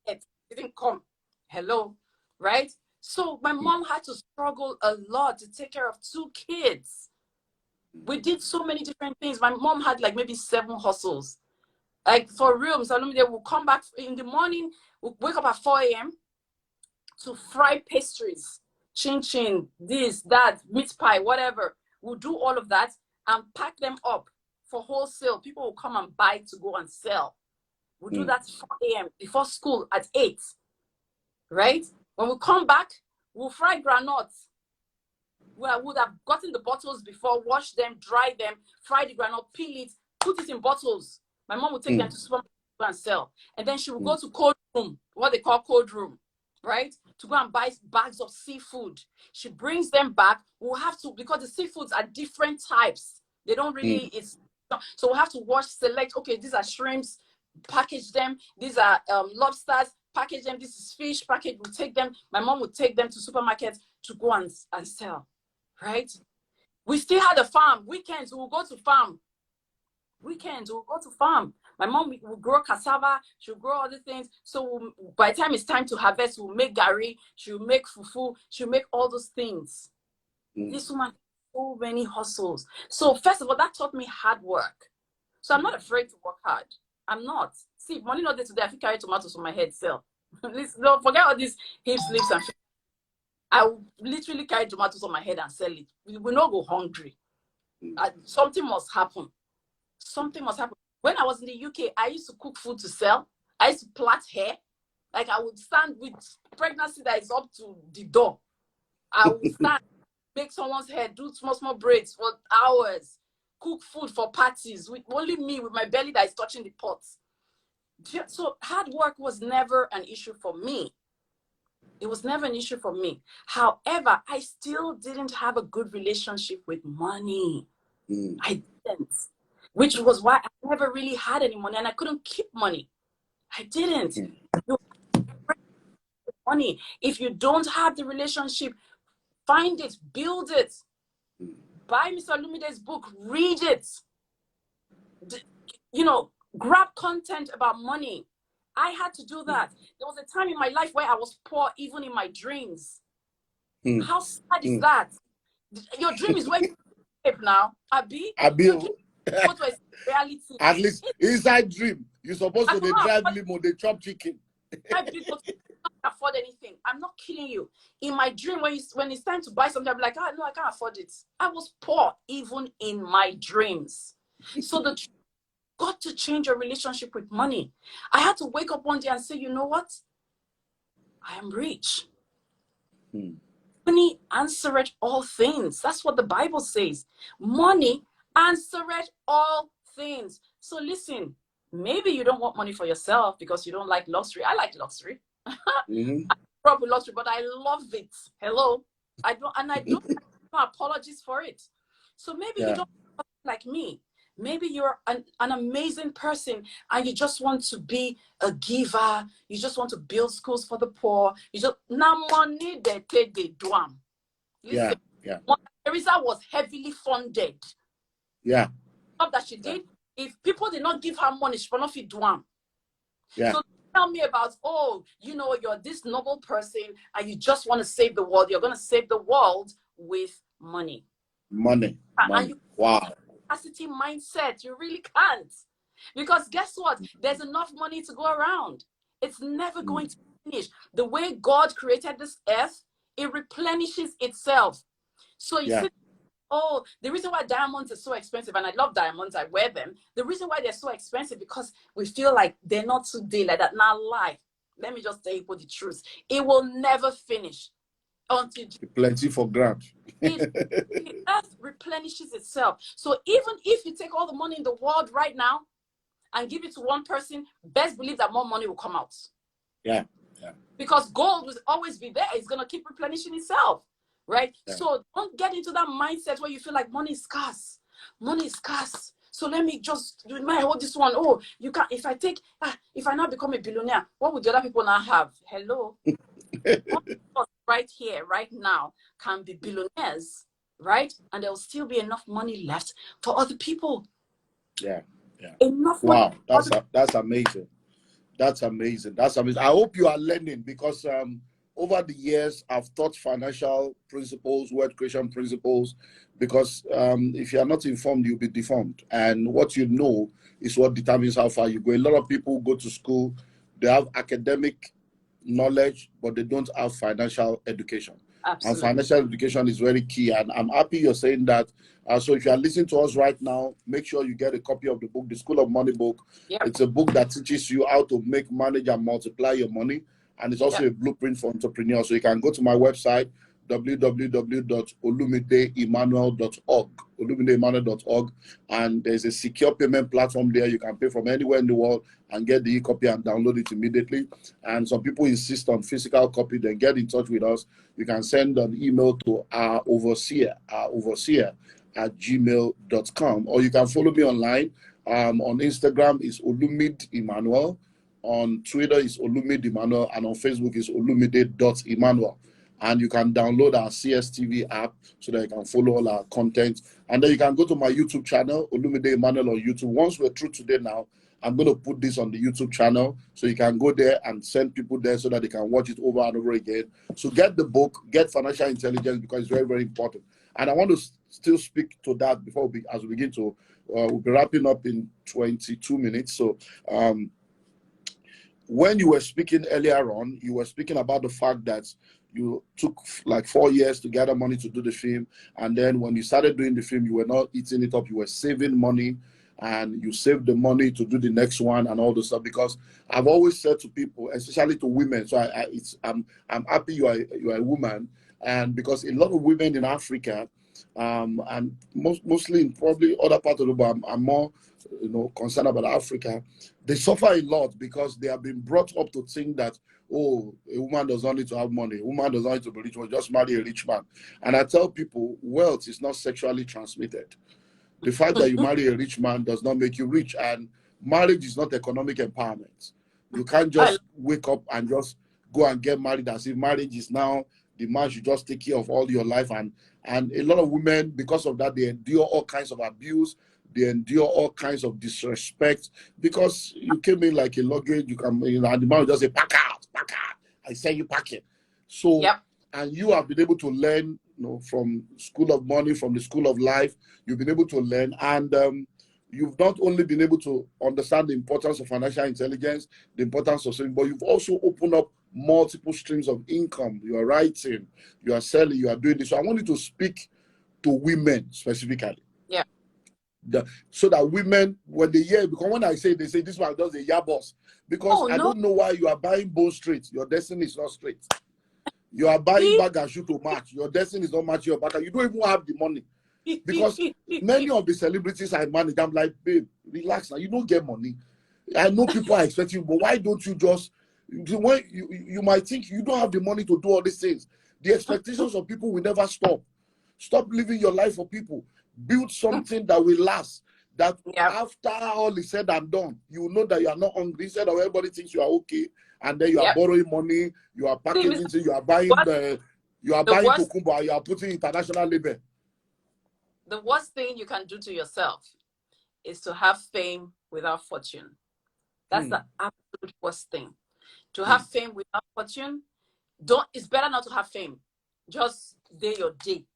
it didn't come. Hello, right? So my mom had to struggle a lot to take care of 2 kids. We did so many different things. My mom had like maybe 7 hustles. Like for real, so they will come back in the morning, we'll wake up at 4 a.m. to fry pastries, chin chin, this, that, meat pie, whatever. We'll do all of that and pack them up for wholesale. People will come and buy to go and sell. We'll do that 4 a.m. before school at 8, right? When we come back, we'll fry granuts. We would have gotten the bottles before, wash them, dry them, fry the granite, peel it, put it in bottles. My mom would take them to supermarket and sell. And then she would go to cold room, what they call cold room, right? To go and buy bags of seafood. She brings them back. We'll have to, because the seafoods are different types. They don't really, so we'll have to wash, select, okay, these are shrimps, package them. These are lobsters, package them. This is fish, package, we'll take them. My mom would take them to supermarkets to go and sell. Right? We still had a farm. Weekends, we'll go to farm. Weekends, we'll go to farm. My mom will grow cassava. She'll grow other things. So by the time it's time to harvest, we'll make gari. She'll make fufu. She'll make all those things. This woman, so many hustles. So first of all, that taught me hard work. So I'm not afraid to work hard. I'm not. See, money not there today. I feel carry tomatoes on my head. Sell. Don't forget all these hips, lips, and I will literally carry tomatoes on my head and sell it. We will not go hungry. Something must happen. Something must happen. When I was in the UK, I used to cook food to sell. I used to plait hair. Like I would stand with pregnancy that is up to the door. I would stand, make someone's hair, do small braids for hours, cook food for parties with only me with my belly that is touching the pot. So hard work was never an issue for me. It was never an issue for me. However, I still didn't have a good relationship with money. I didn't, which was why I never really had any money and I couldn't keep money. I didn't. Money. If you don't have the relationship, find it, build it. Buy Mr. Lumide's book, read it. You know, grab content about money. I had to do that. There was a time in my life where I was poor, even in my dreams. How sad is that? Your dream is where you live now. Abi? Reality. At least inside dream, you're supposed to drive limo, they chop chicken. I can't afford anything. I'm not kidding you. In my dream, when it's time to buy something, I'm like, oh, no, I can't afford it. I was poor even in my dreams. So the got to change your relationship with money. I had to wake up one day and say, you know what? I am rich. Money answereth all things. That's what the Bible says. Money answereth all things. So listen, maybe you don't want money for yourself because you don't like luxury. I like luxury. I grew up with luxury, but I love it. Hello. I don't have no apologies for it. So maybe you don't like me. Maybe you're an amazing person and you just want to be a giver. You just want to build schools for the poor. You just now money they take the drum. Listen, Teresa was heavily funded. Not that she did. If people did not give her money, she would not fit drum. So tell me about, oh, you know, you're this noble person and you just want to save the world. You're going to save the world with money. Money. Wow. Capacity mindset. You really can't. Because guess what? There's enough money to go around. It's never going to finish. The way God created this earth, it replenishes itself. So you see, oh, the reason why diamonds are so expensive, and I love diamonds, I wear them. The reason why they're so expensive because we feel like they're not today like that. Now, lie. Let me just tell you the truth. It will never finish until plenty for grant. The earth replenishes itself. So even if you take all the money in the world right now and give it to one person, best believe that more money will come out. Because gold will always be there. It's going to keep replenishing itself. Right? So don't get into that mindset where you feel like money is scarce. Money is scarce. So let me just, you might hold this one. Oh, you can't, if I now become a billionaire, what would the other people now have? Hello? Right here, right now, can be billionaires, right? And there will still be enough money left for other people. Yeah. Enough wow, money. that's amazing. That's amazing. That's amazing. I hope you are learning, because over the years, I've taught financial principles, wealth creation principles, because if you are not informed, you'll be deformed. And what you know is what determines how far you go. A lot of people go to school, they have academic knowledge, but they don't have financial education. Absolutely. And financial education is very key. And I'm happy you're saying that. So if you are listening to us right now, make sure you get a copy of the book, The School of Money book. Yep. It's a book that teaches you how to make, manage, and multiply your money. And it's also Yep. a blueprint for entrepreneurs. So you can go to my website, www.olumideemmanuel.org, and there's a secure payment platform there. You can pay from anywhere in the world and get the e-copy and download it immediately. And some people insist on physical copy, then get in touch with us. You can send an email to our overseer at gmail.com, or you can follow me online. On Instagram is Olumide Emmanuel. On Twitter is Olumide Emmanuel, and on Facebook is olumide.emmanuel. And you can download our CSTV app so that you can follow all our content. And then you can go to my YouTube channel, Olumide Emmanuel on YouTube. Once we're through today now, I'm going to put this on the YouTube channel, so you can go there and send people there so that they can watch it over and over again. So get the book, get financial intelligence, because it's very, very important. And I want to still speak to that before as we begin to, we'll be wrapping up in 22 minutes. So when you were speaking earlier on, you were speaking about the fact that you took like 4 years to gather money to do the film. And then when you started doing the film, you were not eating it up. You were saving money, and you saved the money to do the next one and all the stuff. Because I've always said to people, especially to women, so I'm happy you are a woman. And because a lot of women in Africa, and mostly in probably other parts of the world, I'm more concerned about Africa. They suffer a lot because they have been brought up to think that, oh, a woman does not need to have money, a woman does not need to be rich, just marry a rich man. And I tell people, wealth is not sexually transmitted. The fact that you marry a rich man does not make you rich, and marriage is not economic empowerment. You can't just wake up and just go and get married as if marriage is now the man should just take care of all your life. And a lot of women, because of that, they endure all kinds of abuse. They endure all kinds of disrespect because you came in like a luggage. You can, and the man will just say, pack out, pack out. I say you pack it. So, yep. And you have been able to learn, from School of Money, from the School of Life. You've been able to learn, and you've not only been able to understand the importance of financial intelligence, the importance of saving, but you've also opened up multiple streams of income. You are writing, you are selling, you are doing this. So I want you to speak to women specifically. Yeah. So that women, when they hear, because when I say, they say this one does a yeah boss, because I don't know why you are buying both straight. Your destiny is not straight. You are buying bag and shoe to match. Your destiny is not matching your bag. You don't even have the money. Because many of the celebrities I manage, I'm like, babe, relax now. You don't get money. I know people are expecting, but why don't you just, when you might think you don't have the money to do all these things. The expectations of people will never stop. Stop living your life for people. Build something that will last. That after all is said and done, you will know that you are not hungry. Instead of everybody thinks you are okay, and then you are borrowing money, you are packaging, you are buying Tokumba, you are putting international label. The worst thing you can do to yourself is to have fame without fortune. That's the absolute worst thing. To have fame without fortune, it's better not to have fame. Just day your day.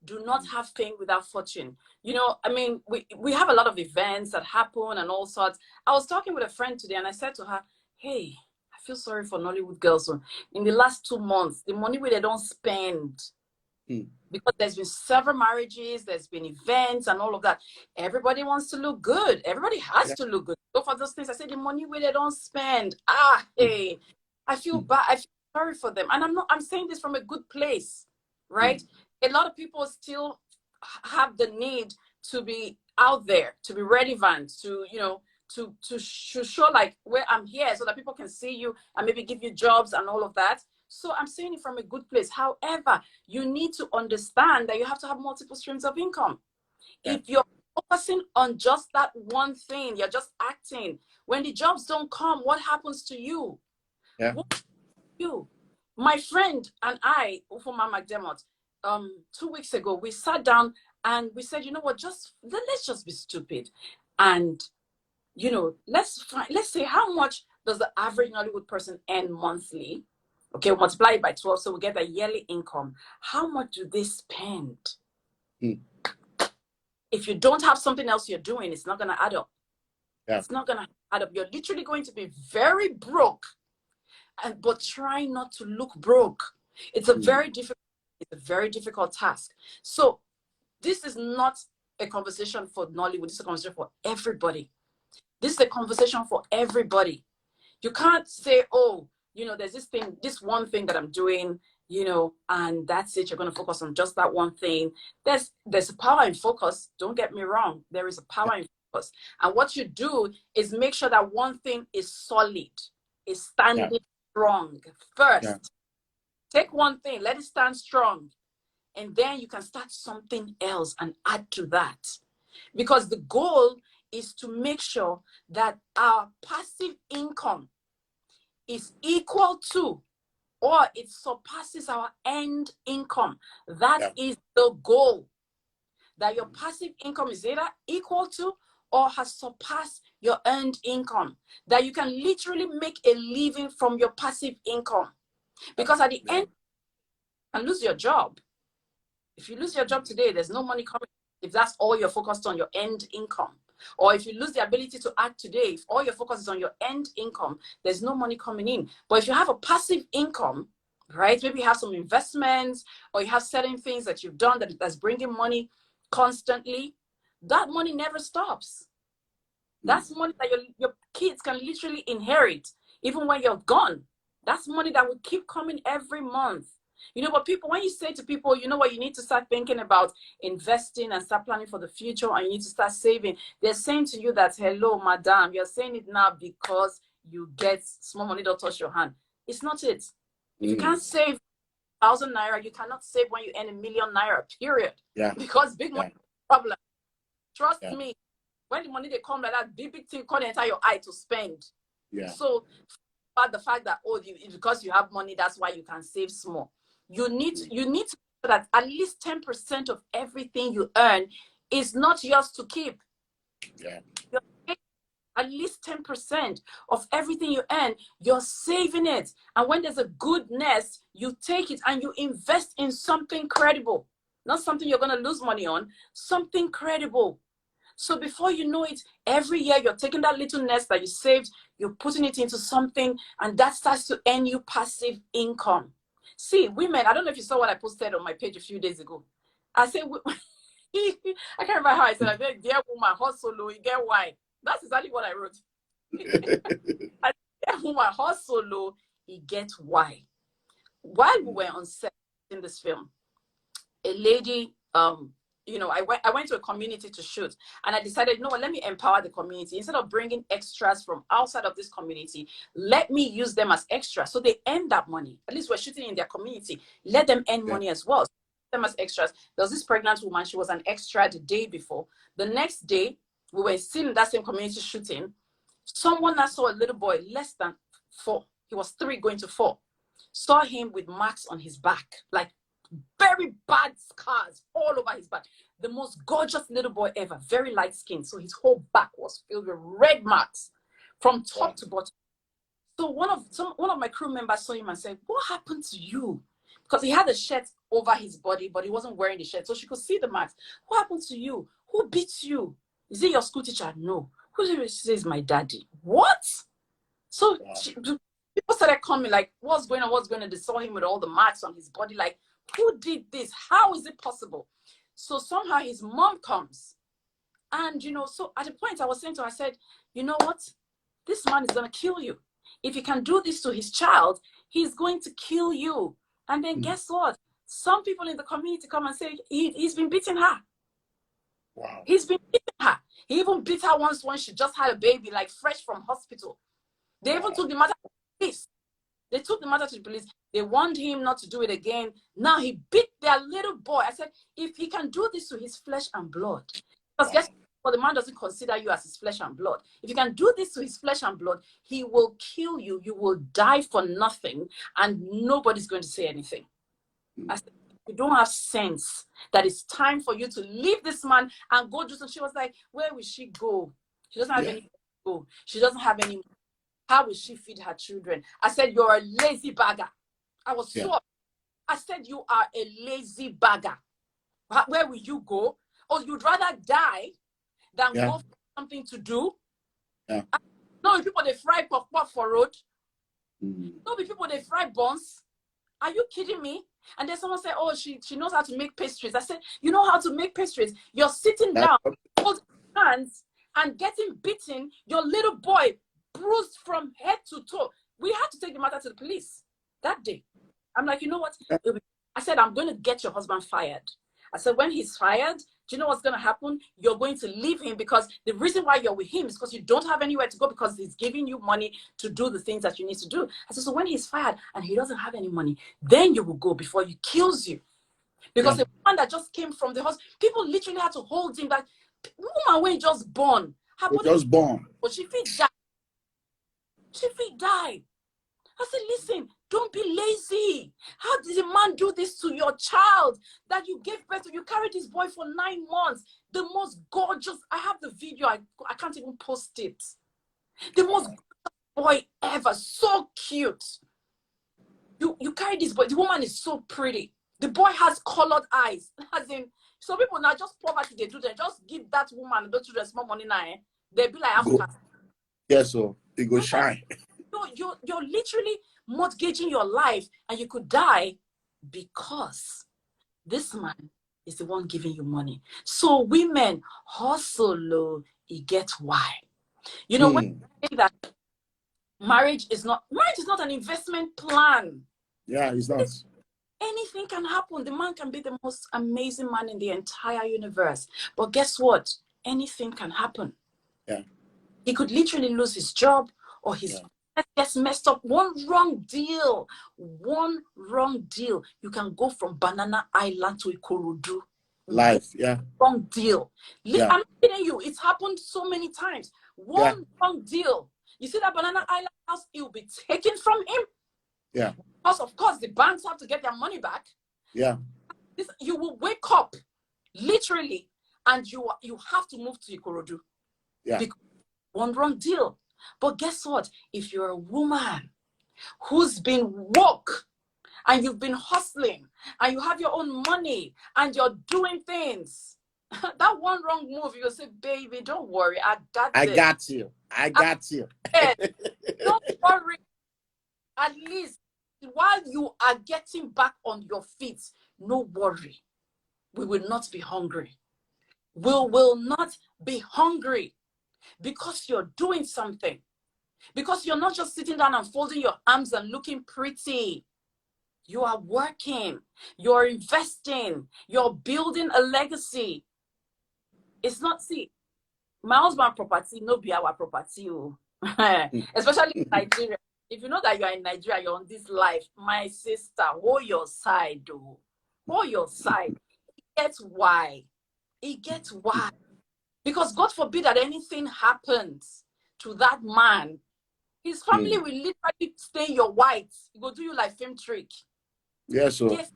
Do not have fame without fortune. I mean, we have a lot of events that happen and all sorts. I was talking with a friend today, and I said to her, hey, I feel sorry for Nollywood girls. In the last 2 months, the money where they don't spend, because there's been several marriages, there's been events and all of that. Everybody wants to look good. Everybody has to look good. So for those things, I said, the money where they don't spend. Hey, I feel bad. I feel sorry for them. And I'm saying this from a good place, right? A lot of people still have the need to be out there, to be relevant, to show like where I'm here so that people can see you and maybe give you jobs and all of that. So I'm saying it from a good place. However, you need to understand that you have to have multiple streams of income. If you're focusing on just that one thing, you're just acting. When the jobs don't come, what happens to you? My friend and I, Ufoma McDermott, 2 weeks ago, we sat down and we said, you know what, let's just be stupid. And, let's say how much does the average Nollywood person earn monthly? Okay, multiply it by 12, so we get a yearly income. How much do they spend? If you don't have something else you're doing, it's not going to add up. Yeah. It's not going to add up. You're literally going to be very broke, but try not to look broke. It's a very difficult task. So this is not a conversation for Nollywood. This is a conversation for everybody. This is a conversation for everybody. You can't say, oh, you know, there's this one thing that I'm doing, you know, and that's it. You're going to focus on just that one thing. There's a power in focus. Don't get me wrong. There is a power in focus. And what you do is make sure that one thing is solid, is standing strong first. Yeah. Take one thing, let it stand strong. And then you can start something else and add to that. Because the goal is to make sure that our passive income is equal to, or it surpasses our end income. That is the goal. That your passive income is either equal to or has surpassed your earned income. That you can literally make a living from your passive income. Because at the end, you can lose your job. If you lose your job today, there's no money coming. If that's all you're focused on, your end income. Or if you lose the ability to act today, if all your focus is on your end income, there's no money coming in. But if you have a passive income, right? Maybe you have some investments, or you have certain things that you've done that's bringing money constantly, that money never stops. That's money that your kids can literally inherit, even when you're gone. That's money that will keep coming every month. You know, but people, when you say to people, you know what, you need to start thinking about investing and start planning for the future, and you need to start saving, they're saying to you that, hello, madam, you're saying it now because you get small money, don't touch your hand. It's not it. If you can't save 1,000 naira, you cannot save when you earn 1 million naira, period. Yeah. Because big money is a problem. Trust me, when the money they come like that, big thing can't enter your eye to spend. Yeah. So, but the fact that, oh, because you have money, that's why you can save small. You need to know that at least 10% of everything you earn is not yours to keep. Yeah. At least 10% of everything you earn, you're saving it. And when there's a good nest, you take it and you invest in something credible. Not something you're going to lose money on, something credible. So before you know it, every year you're taking that little nest that you saved, you're putting it into something, and that starts to earn you passive income. See, women, I don't know if you saw what I posted on my page a few days ago. I said, I can't remember how I said, I said, dear woman, hustle, you get why. That's exactly what I wrote. I said, dear woman, hustle, you get why. While we were on set in this film, a lady, you know, I went to a community to shoot, and I decided, no, let me empower the community. Instead of bringing extras from outside of this community, let me use them as extras. So they earn that money. At least we're shooting in their community. Let them earn money as well. So them as extras. There was this pregnant woman. She was an extra the day before. The next day, we were still in that same community shooting. Someone that saw a little boy less than 4. He was 3 going to 4. Saw him with marks on his back, like very bad scars all over his back. The most gorgeous little boy ever, very light skinned. So his whole back was filled with red marks from top to bottom. So one of my crew members saw him and said, what happened to you? Because he had a shirt over his body, but he wasn't wearing the shirt. So she could see the marks. What happened to you? Who beat you? Is it your school teacher? No. Who did it? She says, my daddy. What? So people started coming like, what's going on? What's going on? They saw him with all the marks on his body. Like, who did this? How is it possible? So somehow his mom comes. And, you know, so at the point I was saying to her, I said, you know what? This man is going to kill you. If he can do this to his child, he's going to kill you. And then guess what? Some people in the community come and say, he's been beating her. Wow. He's been beating her. He even beat her once when she just had a baby, like fresh from hospital. They even took the matter to the police. They took the matter to the police. They warned him not to do it again. Now he beat their little boy. I said, if he can do this to his flesh and blood, because guess what? The man doesn't consider you as his flesh and blood. If you can do this to his flesh and blood, he will kill you. You will die for nothing, and nobody's going to say anything. I said, you don't have sense that it's time for you to leave this man and go do something. She was like, where will she go? She doesn't have any to go. She doesn't have any. How will she feed her children? I said, you're a lazy bagger. I was so, I said, you are a lazy bagger. Where will you go? Or you'd rather die than go for something to do? No, people, they fry pop for road. No, people, they fry buns. Are you kidding me? And then someone said, oh, she knows how to make pastries. I said, you know how to make pastries? You're sitting down, holding hands and getting beaten. Your little boy bruised from head to toe. We had to take the matter to the police that day. I'm like, you know what? I said, I'm going to get your husband fired. I said, when he's fired, do you know what's going to happen? You're going to leave him, because the reason why you're with him is because you don't have anywhere to go, because he's giving you money to do the things that you need to do. I said, so when he's fired and he doesn't have any money, then you will go before he kills you. Because the one that just came from the hospital, people literally had to hold him. Like, woman, when he just born. Her body just born. But she feet died. She feet died. I said, listen, don't be lazy. How did a man do this to your child that you gave birth to? You carried this boy for 9 months. The most gorgeous. I have the video. I can't even post it. The most gorgeous boy ever. So cute. You carry this boy. The woman is so pretty. The boy has colored eyes. As in, some people now just poverty they do. They just give that woman those children small money now. They be like Africa. Yes, so it go shine. You're literally mortgaging your life, and you could die because this man is the one giving you money. So women hustle, you get why. You know, when you say that marriage is not an investment plan. Yeah, it's not. Anything can happen. The man can be the most amazing man in the entire universe. But guess what? Anything can happen. Yeah. He could literally lose his job, or his gets messed up. One wrong deal, you can go from Banana Island to Ikorodu. Life, yeah. Wrong deal. I'm not kidding you. It's happened so many times. One wrong deal. You see that Banana Island house, it will be taken from him. Yeah. Because of course the banks have to get their money back. Yeah. You will wake up, literally, and you have to move to Ikorodu. Yeah. Because one wrong deal. But guess what? If you're a woman who's been woke and you've been hustling and you have your own money and you're doing things, that one wrong move, you'll say, baby, don't worry. I got you. Don't worry. At least while you are getting back on your feet, no worry. We will not be hungry. We will not be hungry. Because you're doing something. Because you're not just sitting down and folding your arms and looking pretty. You are working. You're investing. You're building a legacy. It's not, see, my husband's property, no be our property. Especially in Nigeria. If you know that you're in Nigeria, you're on this life, my sister, hold your side, though. Hold your side. It gets why. Because God forbid that anything happens to that man, his family will literally stain your white. He will do you like film trick. Yes, sir. Yes.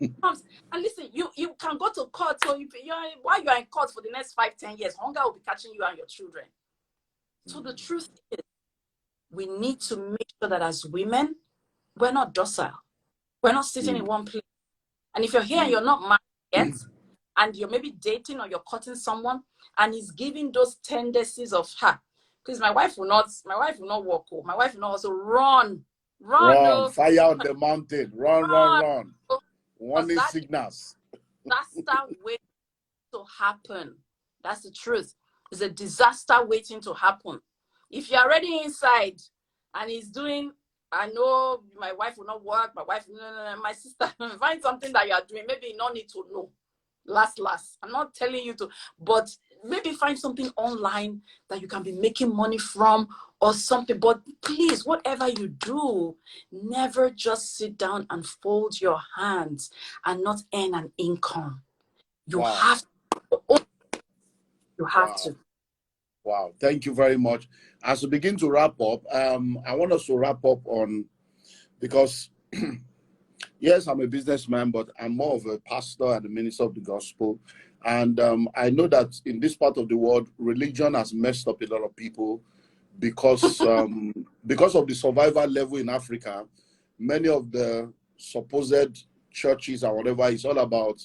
And listen, you can go to court. So while you're in court for the next 5-10 years, hunger will be catching you and your children. So the truth is, we need to make sure that as women, we're not docile. We're not sitting in one place. And if you're here and you're not married yet, and you're maybe dating or you're courting someone, and he's giving those tendencies of her, because my wife will not walk. My wife will not also run. Fire on the mountain. Run. Warning signals. That's that waiting to happen. That's the truth. It's a disaster waiting to happen. If you're already inside and he's doing, I know my wife will not work. My sister, find something that you are doing. Maybe you don't need to know. Last. I'm not telling you to, but maybe find something online that you can be making money from or something. But please, whatever you do, never just sit down and fold your hands and not earn an income. You have to. Wow. Thank you very much. As we begin to wrap up, I want us to wrap up on, because yes, I'm a businessman, but I'm more of a pastor and a minister of the gospel. And I know that in this part of the world, religion has messed up a lot of people because because of the survival level in Africa, many of the supposed churches or whatever, it's all about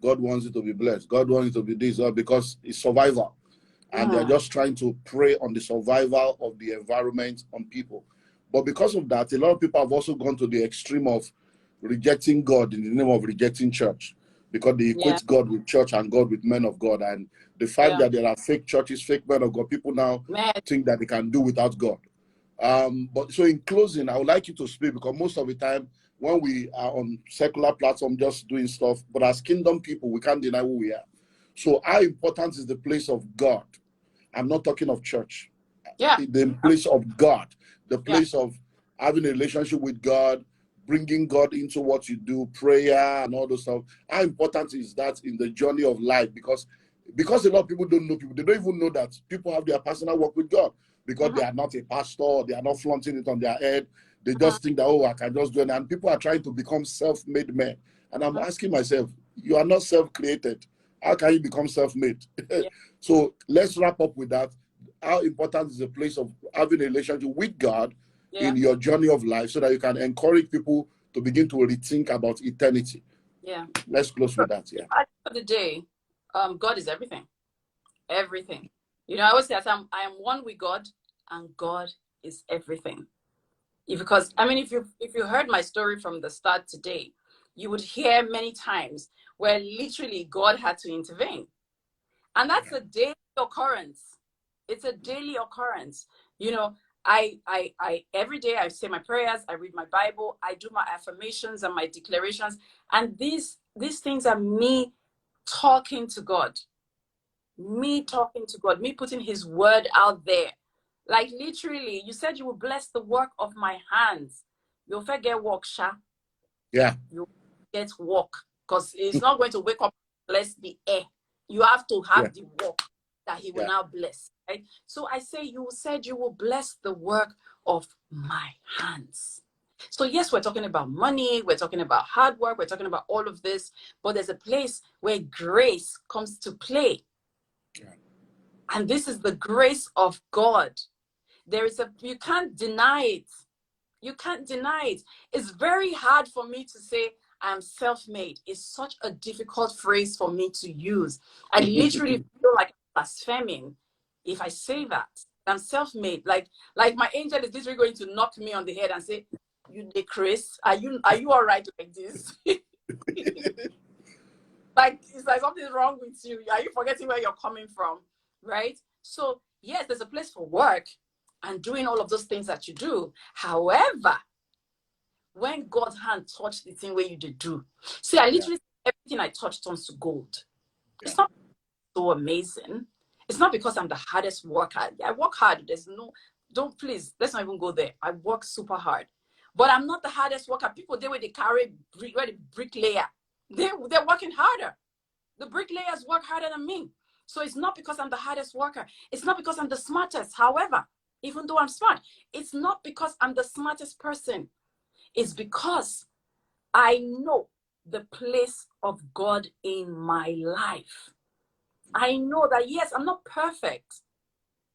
God wants you to be blessed. God wants you to be this, because it's survival. And they're just trying to prey on the survival of the environment on people. But because of that, a lot of people have also gone to the extreme of rejecting God in the name of rejecting church, because they equate God with church and God with men of God. And the fact that there are fake churches, fake men of God, people now think that they can do without God. But so in closing, I would like you to speak, because most of the time when we are on secular platform just doing stuff, but as kingdom people, we can't deny who we are. So how important is the place of God? I'm not talking of church. The place of God, the place of having a relationship with God, bringing God into what you do, prayer and all those stuff. How important is that in the journey of life? Because a lot of people don't know people. They don't even know that people have their personal work with God, because they are not a pastor. They are not flaunting it on their head. They just think that, oh, I can just do it. And people are trying to become self-made men. And I'm asking myself, you are not self-created. How can you become self-made? So let's wrap up with that. How important is the place of having a relationship with God in your journey of life, so that you can encourage people to begin to rethink about eternity? Let's close with that. At the end of the day, God is everything. Everything. You know, I always say I am one with God, and God is everything. Because I mean, if you heard my story from the start today, you would hear many times where literally God had to intervene. And that's a daily occurrence. It's a daily occurrence. You know, I every day I say my prayers, I read my Bible, I do my affirmations and my declarations. And these things are me talking to God. Me talking to God, me putting his word out there. Like literally, you said you will bless the work of my hands. You'll forget work, Sha. You get work, because it's not going to wake up and bless the air. You have to have the work that he will now bless. Right? So I say, you said you will bless the work of my hands. So yes, we're talking about money, we're talking about hard work, we're talking about all of this, but there's a place where grace comes to play. And this is the grace of God. You can't deny it. You can't deny it. It's very hard for me to say I'm self-made. It's such a difficult phrase for me to use. I literally feel like I'm blaspheming if I say that. I'm self-made. Like my angel is literally going to knock me on the head and say, "You did, Chris? Are you all right like this?" Like it's like something's wrong with you. Are you forgetting where you're coming from? Right? So yes, there's a place for work and doing all of those things that you do. However, when God's hand touched the thing where you did do, see, I literally everything I touch turns to gold. It's not so amazing. It's not because I'm the hardest worker. I work hard. Please, let's not even go there. I work super hard. But I'm not the hardest worker. People, they carry the bricklayer. They're working harder. The bricklayers work harder than me. So it's not because I'm the hardest worker. It's not because I'm the smartest. However, even though I'm smart, it's not because I'm the smartest person. It's because I know the place of God in my life. I know that, yes, I'm not perfect,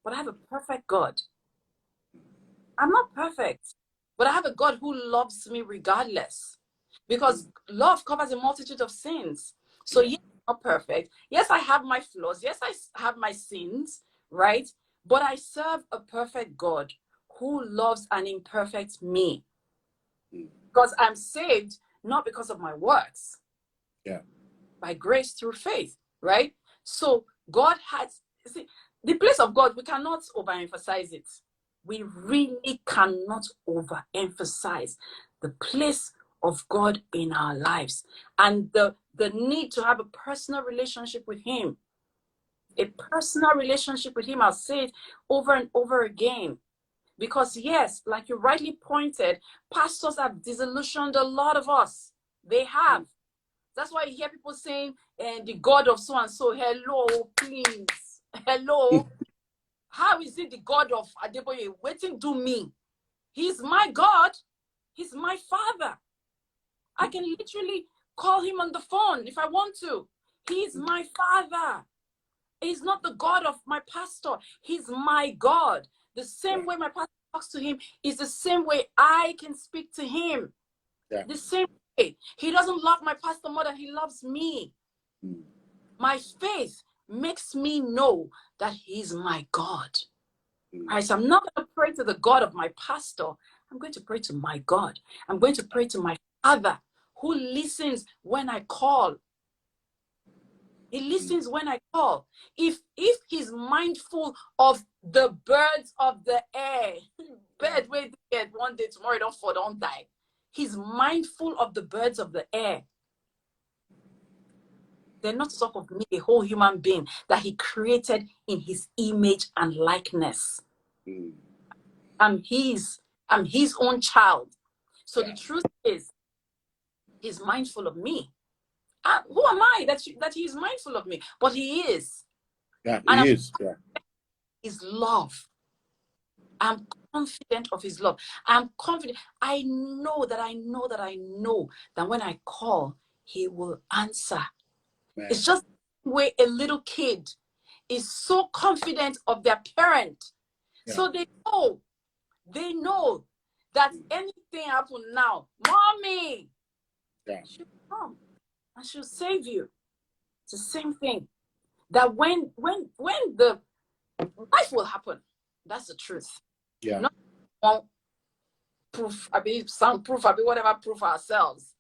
but I have a perfect God. I'm not perfect, but I have a God who loves me regardless, because love covers a multitude of sins. So yes, I'm not perfect. Yes, I have my flaws. Yes, I have my sins, right? But I serve a perfect God who loves an imperfect me. Because I'm saved not because of my works. By grace through faith, right? So God has, see, the place of God, we cannot overemphasize it. We really cannot overemphasize the place of God in our lives and the need to have a personal relationship with him. A personal relationship with him. I'll say it over and over again. Because yes, like you rightly pointed, pastors have disillusioned a lot of us. They have. That's why you hear people saying, the God of so and so, hello, please. Hello. How is it the God of Adeboye? Waiting to me. He's my God. He's my father. I can literally call him on the phone if I want to. He's my father. He's not the God of my pastor. He's my God. The same way my pastor talks to him is the same way I can speak to him. The same way. He doesn't love my pastor more than he loves me. My faith makes me know that he's my God. Right? So I'm not going to pray to the God of my pastor. I'm going to pray to my God. I'm going to pray to my Father who listens when I call. He listens when I call. If he's mindful of the birds of the air, bird wait get one day, tomorrow don't fall, don't die. He's mindful of the birds of the air. They're not talk of me, a whole human being that he created in his image and likeness. I'm his own child. So the truth is, he's mindful of me. Who am I that he's mindful of me? But he is. Yeah, he is. Yeah. His love. I'm confident of his love. I'm confident. I know that when I call, he will answer. Man. It's just the way a little kid is so confident of their parent. Yeah. So they know that anything happen now, mommy, she'll come and she'll save you. It's the same thing. That when the life will happen, that's the truth. Yeah. Not one proof, soundproof, whatever proof ourselves.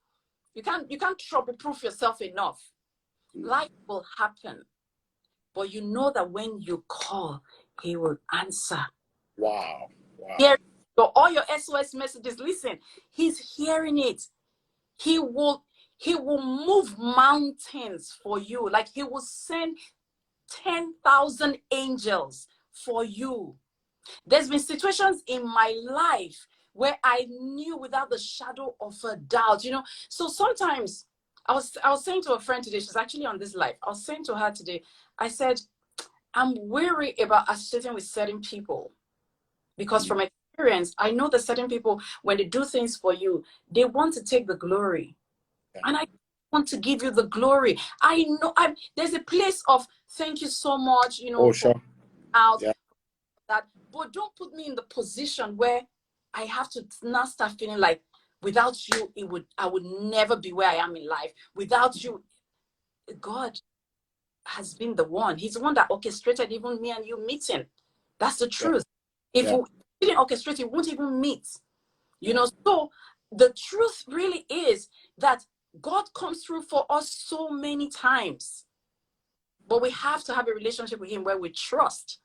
You can't trouble proof yourself enough. Life will happen. But you know that when you call, he will answer. Wow. So all your SOS messages, listen, he's hearing it. He will move mountains for you. Like he will send 10,000 angels for you. There's been situations in my life where I knew without the shadow of a doubt, So sometimes I was saying to a friend today, she's actually on this live. I was saying to her today, I said, I'm weary about associating with certain people because from experience, I know that certain people, when they do things for you, they want to take the glory. And I want to give you the glory. I know there's a place of thank you so much, sure. That, but don't put me in the position where I have to now start feeling like without you, I would never be where I am in life. Without you, God has been the one. He's the one that orchestrated even me and you meeting. That's the truth. If we didn't orchestrate, we won't even meet. So the truth really is that God comes through for us so many times. But we have to have a relationship with him where we trust,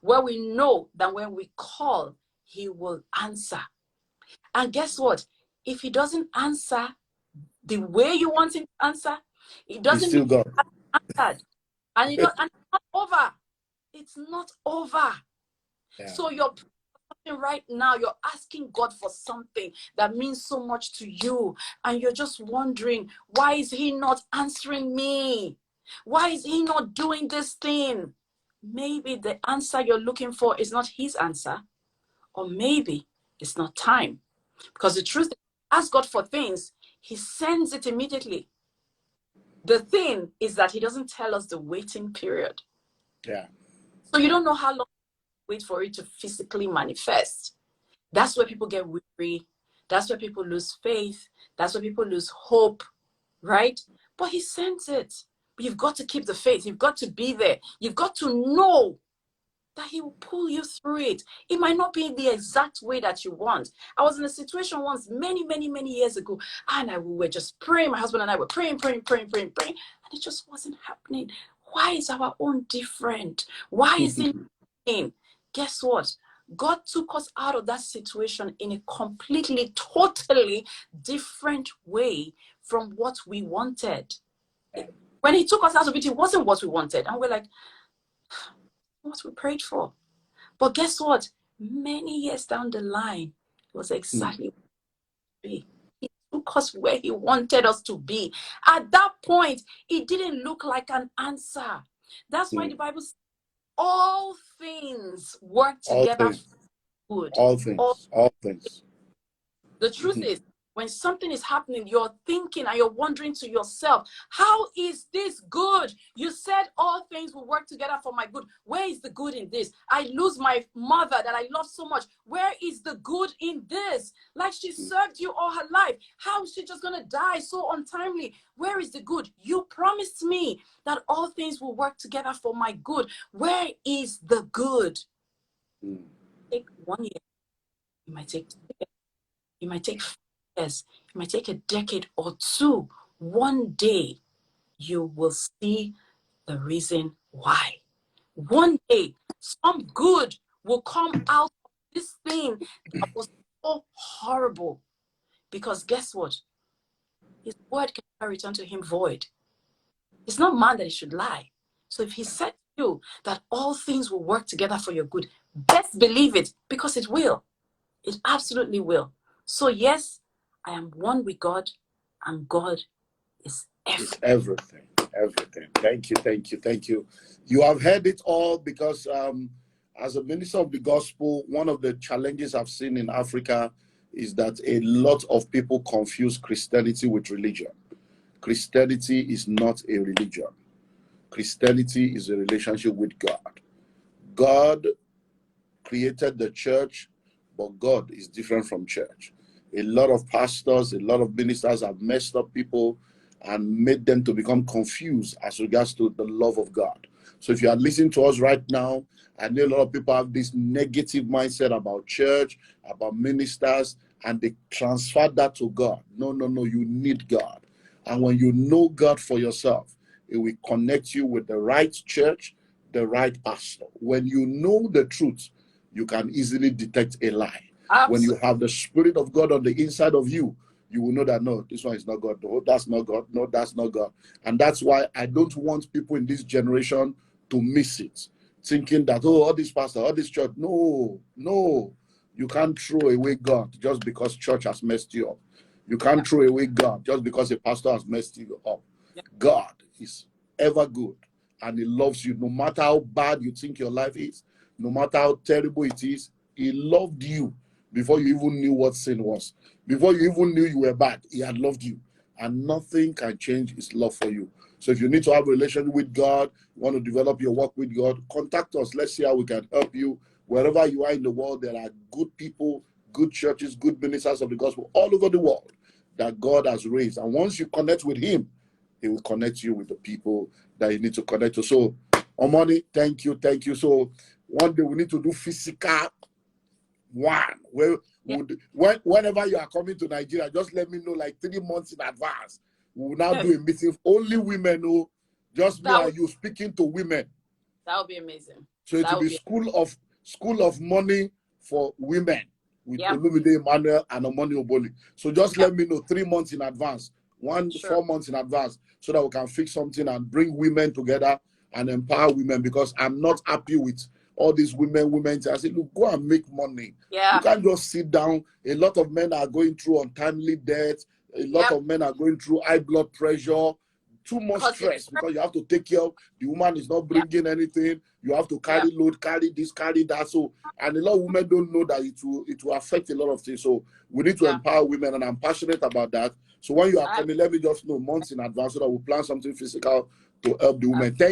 where we know that when we call, he will answer. And guess what? If he doesn't answer the way you want him to answer, it doesn't mean God. Answered. And it's not over. It's not over. Yeah. So you're right now, you're asking God for something that means so much to you. And you're just wondering, why is he not answering me? Why is he not doing this thing? Maybe the answer you're looking for is not his answer. Or maybe it's not time. Because the truth is, ask God for things, he sends it immediately. The thing is that he doesn't tell us the waiting period. Yeah. So you don't know how long to wait for it to physically manifest. That's where people get weary. That's where people lose faith. That's where people lose hope, right? But he sends it. But you've got to keep the faith. You've got to be there. You've got to know that he will pull you through it. It might not be the exact way that you want. I was in a situation once many, many, many years ago, and we were just praying. My husband and I were praying, and it just wasn't happening. Why is our own different? Why is it happening? Guess what? God took us out of that situation in a completely, totally different way from what we wanted. When he took us out of it, it wasn't what we wanted. And we're like, what we prayed for. But guess what? Many years down the line, it was exactly what we. He took us where he wanted us to be. At that point, it didn't look like an answer. That's why the Bible says all things work together for good. All things. The truth is, When something is happening, you're thinking and you're wondering to yourself, how is this good? You said all things will work together for my good. Where is the good in this? I lose my mother that I love so much. Where is the good in this? Like, she served you all her life. How is she just going to die so untimely? Where is the good? You promised me that all things will work together for my good. Where is the good? Take 1 year. You might take 2 years. You might take 5 years. It might take a decade or two. One day, you will see the reason why. One day, some good will come out of this thing that was so horrible. Because guess what? His word can never return to him void. It's not man that he should lie. So if he said to you that all things will work together for your good, best believe it, because it will. It absolutely will. So yes, I am one with God, and God is everything. It's everything. Everything. Thank you, thank you, thank you. You have heard it all, because as a minister of the gospel, one of the challenges I've seen in Africa is that a lot of people confuse Christianity with religion. Christianity is not a religion. Christianity is a relationship with God. God created the church, but God is different from church. A lot of pastors, a lot of ministers have messed up people and made them to become confused as regards to the love of God. So if you are listening to us right now, I know a lot of people have this negative mindset about church, about ministers, and they transfer that to God. No, no, no, you need God. And when you know God for yourself, it will connect you with the right church, the right pastor. When you know the truth, you can easily detect a lie. Absolutely. When you have the Spirit of God on the inside of you, you will know that, no, this one is not God. No, that's not God. No, that's not God. And that's why I don't want people in this generation to miss it, thinking that, oh, all this pastor, all this church. No, no. You can't throw away God just because church has messed you up. You can't throw away God just because a pastor has messed you up. God is ever good, and he loves you no matter how bad you think your life is, no matter how terrible it is. He loved you before you even knew what sin was. Before you even knew you were bad, he had loved you. And nothing can change his love for you. So if you need to have a relationship with God, want to develop your work with God, contact us. Let's see how we can help you. Wherever you are in the world, there are good people, good churches, good ministers of the gospel all over the world that God has raised. And once you connect with him, he will connect you with the people that you need to connect to. So, Omoni, thank you, thank you. So one day we need to do physical one. Whenever you are coming to Nigeria, just let me know like 3 months in advance. We will now do a meeting. Only women, who just me and you speaking to women. That would be amazing. So it will be school of money for women with Olumide Emmanuel and Omoni Oboli. So just let me know 3 months in advance, 4 months in advance, so that we can fix something and bring women together and empower women, because I'm not happy with all these women. I say, look, go and make money. You can't just sit down. A lot of men are going through untimely death. A lot of men are going through high blood pressure, too much stress, because you have to take care of the woman is not bringing anything. You have to carry load, carry this, carry that. So, and a lot of women don't know that it will affect a lot of things. So we need to empower women, and I'm passionate about that. So when you are coming, let me just know months in advance so that we plan something physical to help the women.